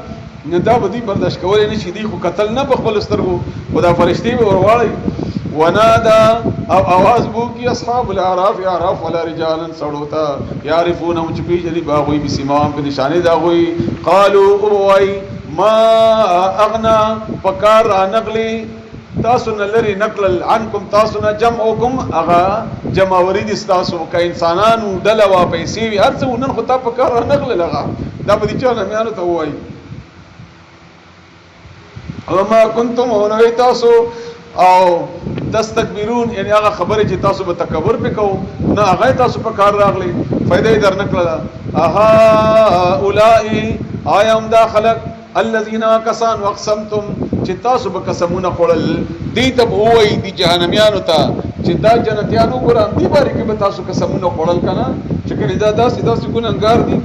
نه دا بدی برداشت کولای نشي دی خو قتل نه په خپل سترګو خدا فرشتي به ورواړي ونادا او आवाज بو کی اصحاب الاعراف اعراف ولا رجالا سړوتا يعرفون مچپی جلی باغوي بسمام په نشانه دا غوي قالوا اوای ما اغنا فکر نقلی تاسو نه لري نقل عنکم تاسو نه جمعکم اغا جمع ورید تاسو کا انسانانو ډله وا پیسې وی هر څه نن خو تا په کار نقل لغا دا په دې چانه میانو ته وایي او ما کنتم هو تاسو او تستكبرون یعنی هغه خبره چې تاسو به تکبر وکاو نه هغه تاسو په کار راغلي فائدې در نکړه اها اولئک ايام داخلك الذين كسان واقسمتم چې تاسو به قسمونه خورل دي ته وای دي جهنميانو ته چې دا جنتیانو ګرام دي باندې کې به تاسو قسمونه خورل کنه چې کله دا سیدا ګناګار دي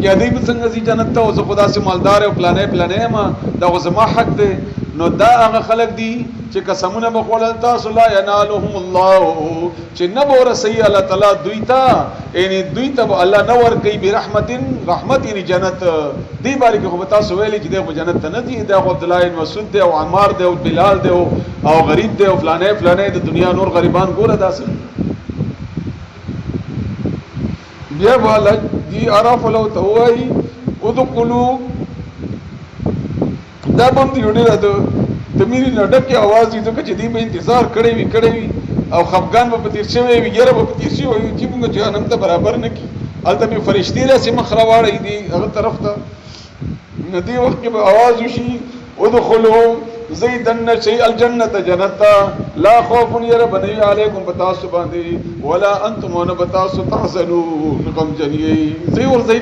یا دې به څنګه سي جنت ته او زه خدا سي مالدار او پلانې ما دا زما حق دی نو دا هغه خلق دي چې قسمونه بخولل تاسو لا ینالهم الله چې نبور سي الله تعالی دوی ته یعنی دوی ته الله نور کوي برحمت رحمت یعنی جنت دی باندې خو تاسو ویلي چې د جنت نه دي دا عبد الله بن مسعود دی او عمار دی او بلال دی او غریب دی او فلانه د دنیا نور غریبان ګوره داسې بیا والا دی عرف لو توي ادخلوا دا بم دی وړي راته تمیری لډکه आवाज دي چې دی به انتظار کړي وي او خفغان به تیر شوی وي یره به تیر شوی چې موږ جهنم ته برابر نه کی البته به فرشتي راسي مخره واړی دي هغه طرف ته ندی وخت کې به आवाज وشي ادخلوا زیدن شيء الجنه جنت لا خوف ير بني عليكم بتاسو باندې ولا انتم ون بتاسو تحزنون قم جنيه زي ور زي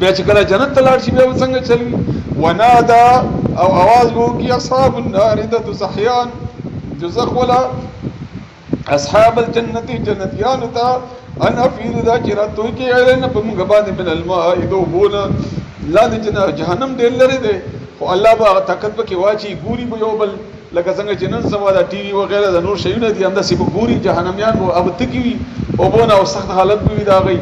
بیا چې کله جنت تلاړ شي بیا څنګه چلی ونادا او आवाज وو کی اصحاب النار د صحيان جزخ ولا اصحاب الجنه جنتيان تا انا في ذا چرته کې اړه په موږ باندې من الماء دوبونه لا د جهنم ډېر لري دي خو الله به طاقت به کې واچي ګوري به یو بل لکه څنګه چې نن سبا د ټي وي وغیرہ د نور شیونه دي هم د سی ګوري جهنميان وو اب تکوي او بونه او سخت حالت به دا غي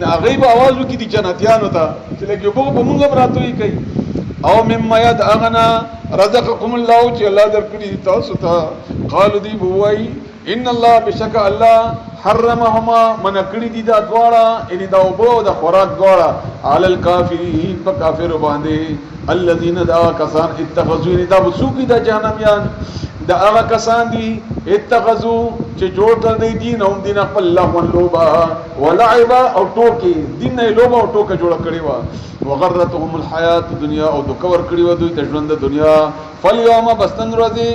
نه غیب आवाज وکي دي جنتیانو ته چې لکه په موږ براتوي کوي او مما يد اغنا رزقكم الله چې الله درکړي تاسو ته قالو دی بوای ان الله بشک الله حرمهما من کړي دي دا دواړه ان دا وبو د خوراک دواړه علی الکافرین په کافر باندې الذين دا کسان اتخذوا دا وسوقي د جهنميان دا هغه کسان دي اتخذوا چې جوړ کړ دین او دین خپل الله ولوبا ولعبا او ټوکی دین نه لوبا او ټوکه جوړ کړی و وغرتهم الحیات الدنیا او د کور کړی و دوی ته ژوند د دنیا فالیوم بستن ورځي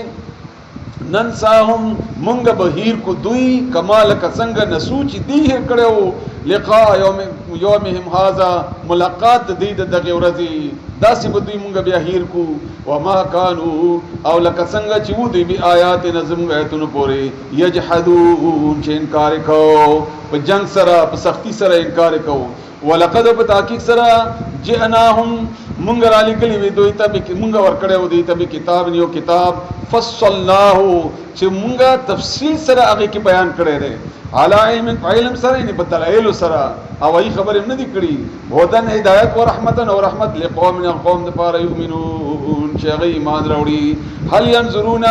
ننساهم مونږ بهیر کو دوی کمال کڅنګ نسوچ دی کړو لقاء یومهم هذا ملاقات دی دغه ورځي داسې بدوی مونږ بیا هیر کو وما كانوا او لکڅنګ چې و دی بی آیات نظم ایتونو پورې یجحدون چې انکار کو په جنگ سره په سختی سره انکار کو ولقد بتحقیق سره جئناهم مونږ را لګلی وی دوی ته مونږ ورکړې و دوی ته کتاب نیو کتاب فصلناه چې مونږه تفصیل سره هغه کې بیان کړی دی علی علم سره نه بدلایل سره او ای خبر هم نه دی کړی هدن هدایت او رحمتن او رحمت لقوم من قوم د پاره یؤمنون چې هغه ایمان راوړي هل ينظرون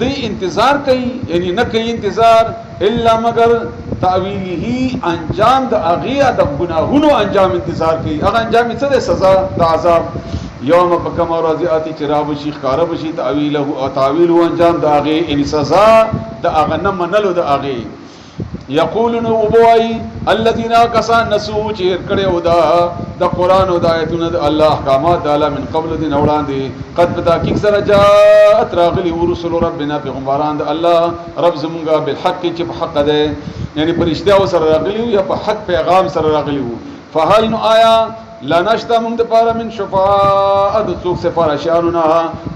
دی انتظار کوي یعنی نه کوي انتظار الا مگر تعویله انجام د اغیا د گناهونو انجام انتظار کوي هغه انجام څه ده سزا د عذاب یوم بکم راضیاتی چراب شي خار بشي تعویله او تعویل انجام د اغه ان سزا د اغه نه منلو د اغه یقولون ابوای الذين كسان نسوا چیر کړه ودا د قران او د آیتونو د الله احکامات تعالی من قبل دین وړاندې قد بتحقیق سره جاءت راغلی ورسول ربنا پیغمبران د الله رب زمونږه بالحق چې په حق ده یعنی پرشتیا سره راغلی یا په حق پیغام سره راغلی فهل نو آیا لا نشتا من دپاره من شفاعت څوک سفارشانونه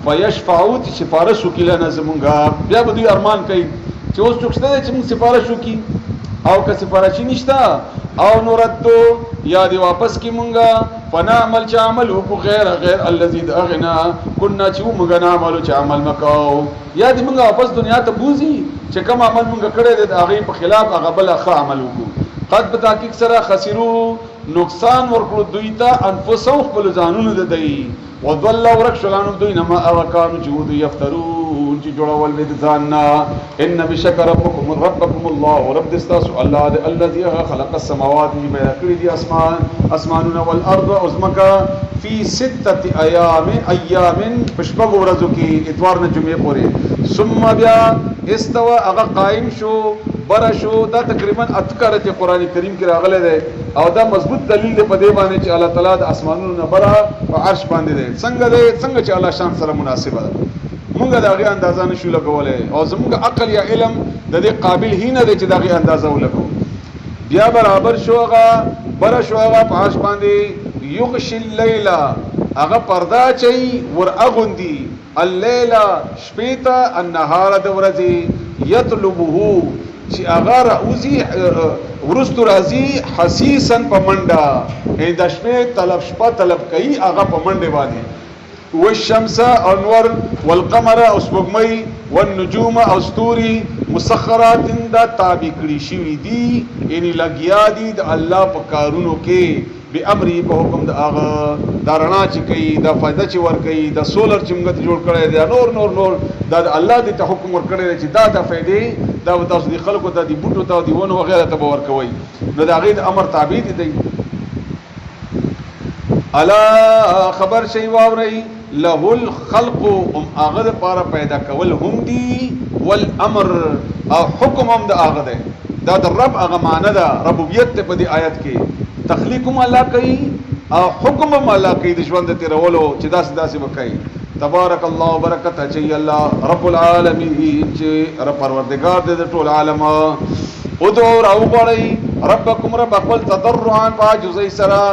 فیشفعوا سفارش وکیل نه زمونږه بیا به دوی ارمان کوي چې اوس څوک شته چې موږ سفارش وکي او که سفارشي نشتا او نوردو یا دی واپس کی مونږه فنعمل چې عمل وکړو غیر الذي اغنا كنا چې مونږه نعمل چې عمل مکاو یا دی مونږه واپس دنیا ته بوزي چې کوم عمل مونږ کړی دی هغه په خلاف هغه بل ښه عمل وکړو قد بتحقیق سره خسرو نقصان ورکړو دوی ته انفسهم خپل ځانونو د دی وضل ورک شلانو دوی نه ما اوکانو چې دوی یفترون اسمانونو چې جوړول به ځان نه. ان بشک ربکم الله رب دستاسو الله د الذي خلق السماوات چې پیدا کړی دي اسمانونه والارض ازمکا فی 6 ایام پشپغ ورځو کې اتوار نه جمعه پورې. ثم بیا استوى هغه قائم شو بر شو. دا تقریبا اذکرت قران کریم کې راغله ده او دا مضبوط دلیل دی په دې باندې چې الله تعالی د اسمانونو نه بره او عرش باندې دی. څنګه چې الله شان سره مناسبه ده موږ دا غي اندازه نشو لګولای او زموږ عقل یا علم د دې قابل هی نه دی چې دا غي اندازه ولګو. بیا برابر شو هغه بر شو هغه په عرش باندې یغش الليل هغه پردا چي ور اغوندي الليل شپيتا النهار د ورځي يطلبه چې هغه راوزي ورستو راځي حسيسا پمنډا د شپه شپه طلب کوي هغه پمنډه باندې. والشمس انور والقمر اسبغمي والنجوم استوري مسخرات دا تابع کړي شوی دي یعنی لګیا دي د الله په کارونو کې به امر په حکم د هغه دارنا چې کوي دا فائدہ چې ور کوي دا سولر چې موږ جوړ کړی دی نور دا الله دې ته حکم ور کړی چې دا د فائدې دا تاسو د خلکو ته د بوټو ته د ونو وغیرہ ته ور کوي نو دا غي د امر تابع دي. الا خبر شي واوري له الخلق اغه لپاره پیدا کول هم دي والامر او حکم هم د اغه ده. دا د رب اغه معنی ده ربوبیت په دې آیت کې تخلیق هم الله کوي او حکم هم الله کوي د ژوند تیرولو چې داسې وکړي. تبارک الله برکت اچي الله رب العالمین چې رب پروردگار دې ټول عالم. ادعوا او غړي ربکم رب خپل تضرعا باجزي سرا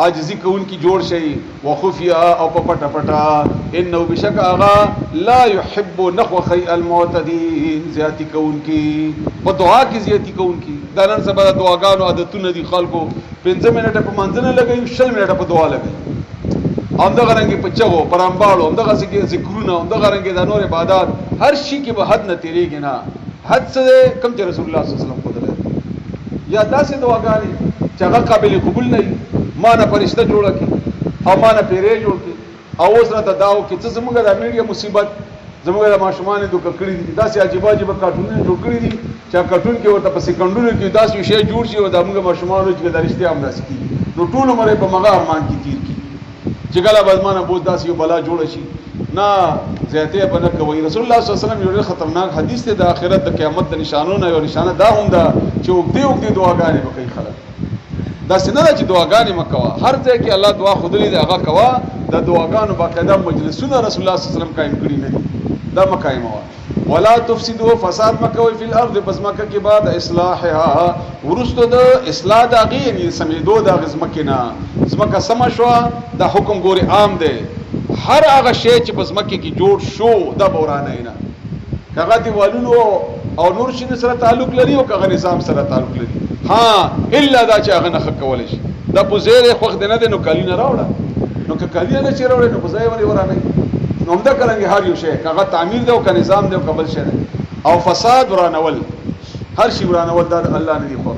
عاجزی کون کی جوړ شي وخفیا او پټا پټا انه بشک اغا لا يحب نخوخي المعتدين زیاتی کون کی په دعا کی زیاتی کون کی دانن سبا دعاګانو عادتونه دي خلکو 15 منټه په منځنه لګي 60 منټه په دعا لګي همدغه رنګ په چغو پرامبالو همدغه ذکرونه همدغه رنګ د نور عبادت هر شي کې به حد نه تیریږي نه حد څه کم چې رسول الله صلی الله علیه وسلم خدای یا داسې دعاګانې چې هغه قابل قبول نه ما نه فرشته جوړه کی او ما نه پیری جوړ کی او اوس راته داو کې څه زموږ د میډیا مصیبت زموږ د ماشومان د کړکړې دي داسې عجیب کارټونونه جوړ کړی دي چې کارټون کې ورته په سکندونو کې داسې شی جوړ شي او د موږ ماشومان چې د رښتیا هم داسې کی نو ټول عمر په مغه ارمان کې تیر کی چې کله بزمانه بوت داسې یو بلا جوړ شي نه زیاته بنه کوي. رسول الله صلی الله علیه وسلم یو خطرناک حدیث ته د آخرت د قیامت د نشانونو یو نشانه دا هم ده چې وګړي دعاګانې وکړي خلک دا سینه چې دعاګانې مکوا هر ځای کې الله دعا خودلې ده هغه کوا د دعاګانو باقاعده مجلسونه رسول الله صلی الله علیه وسلم قائم کړی نه دي دا مقایم و ولا تفسدوا فساد مکوي فی الارض پس مکه کې بعد اصلاحها ورستو د اصلاح د غي یعنی سمیدو د غزمکینا زمکه سم شو دا حکم ګوري عام دی هر هغه شی چې پس مکه کې جوړ شو دا بورانه نه کغه دیوالونو او نور شي سره تعلق لري او کغه نظام سره تعلق لري ها الا دا چې هغه نه کول شي دا په زیر خوخ دنه د نو کالی نه راوړه نو که کالی نه چې راوړه نو په ځای ولې ورانه نو همدا کړنګ هر یو شی کغه تعمیر دی او ک نظام دی او قبل شي او فساد ورانول هر شي ورانول دا الله نه دی خو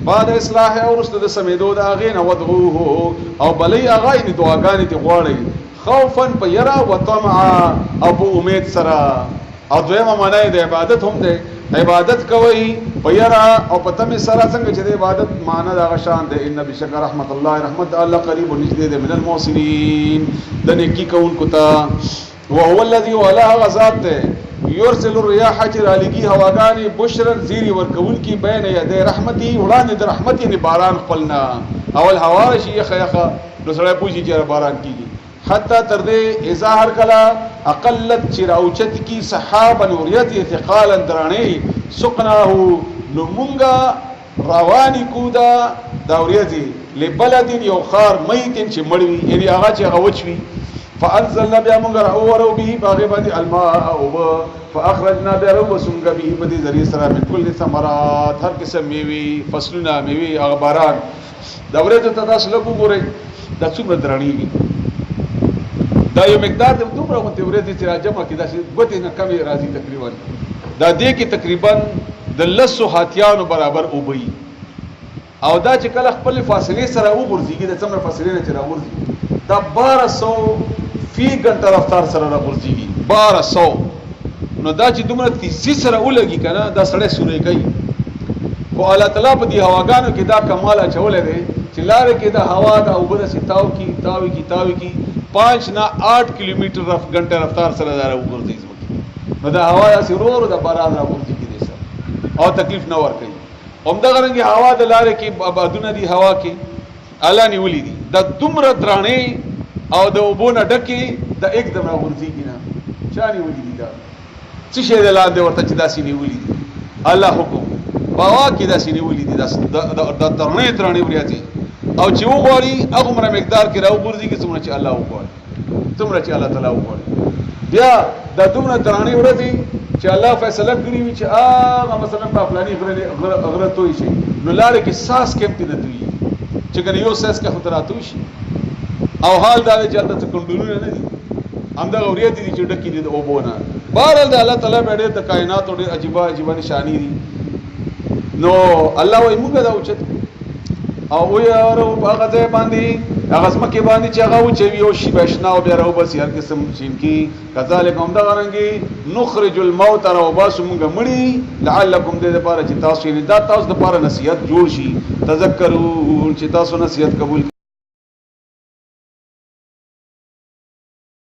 بعد اصلاح او رسل د سمیدو دا غین ودغوه او بلې اغه نه دعاګانې دی غواړي خوفا پيرا وطمعا او په امید سره او دویمه معنی د عبادت هم ده عبادت کوي پيرا او پته می سره څنګه چې د عبادت معنی دا غشان ده ان بشکر رحمت الله رحمت الله قریب نږدې ده من المحسنین د نیکی کوونکو ته وهو الذي ولا غزاد ده يرسل الرياح جرالگی هواګانی بشرا زیری ورکون کی بین یده رحمتي وړاندې د رحمت یې باران خپلنا اول هوا شي خیخه نو سره پوجي چې باران کیږي حتی تر دې اظهار کلا اقلت چراوچت کی صحابا نوریت ثقالا درانی سقناه نمونگا روانی کودا داوریتی لبلد یوخار میتن چې مړوي یعنی هغه چې غوچوي فانزلنا بیا مونږ راورو به باغ باندې الماء او فاخرجنا بیا وسنګ به په دې ذریعہ سره من کل ثمرات هر قسم میوي فصلونه میوي اغباران داوریته تاسو له ګورئ د څومره درانیږي دا یو مقدار د دومره غونډې ورته چې راجمه کې داسې ګوتې نه کمې راځي تقریبا دا دې کې تقریبا د لسو هاتیانو برابر اوبي او دا چې کله خپل فاصله سره وګرځيږي د څومره فاصله نه چې راوځي دا 1200 فی غنټه رفتار سره راوځي 1200 نو دا چې دومره تیزی سره ولګي کنه دا سړی سورې کوي خو الله تعالی په دې هواګانو کې دا کمال اچولې دی چې لارې کې دا هوا دا اوبه داسې تاوي کی 5 نه 8 کیلومتر غنټه رفتار سره دا وګرځي ځمکې نو دا هوا داسې ورو د باران راوځي کې سره او تکلیف نه ور کوي همدغه رنګه هوا د لارې کې آبادونه دي هوا کې الله نیولې دي دا دومره درانه او د وبونه ډکه د एकदम راوځي کې نه چا نیولې دي دا څه شی د لاندې ورته چې داسې نیولې دي الله حکم باوا کې داسې نیولې دي د درانه وریاځي او چې وګوري هغه مر مقدار کې راوځي کې څومره چې الله وګوري څومره چې الله تعالی وګوري بیا د دومره درانه ورځي چې الله فیصله کړی وي چې هغه مثلا په فلاني غره توي شي نو لاره کې ساس کېمتي نه دوی چې کنه یو ساس کا خطرات شي او حال دا چې الله ته کندلونه نه دي همدا غوریت دي چې ډکی دي او بونه بهر د الله تعالی باندې د کائنات او عجیب نشانی دي نو الله وای موږ دا اوچت او یاره هغه ځای باندې هغه سمکه باندې چې هغه و چې یو شی بشنا او بیا راو بس هر قسم شین کی کذالک هم دا غرنګي نخرج الموت را وباس موږ مړی لعلکم دې لپاره چې تاسو دا تاسو د لپاره نصیحت جوړ شي تذکرون چې تاسو نصیحت قبول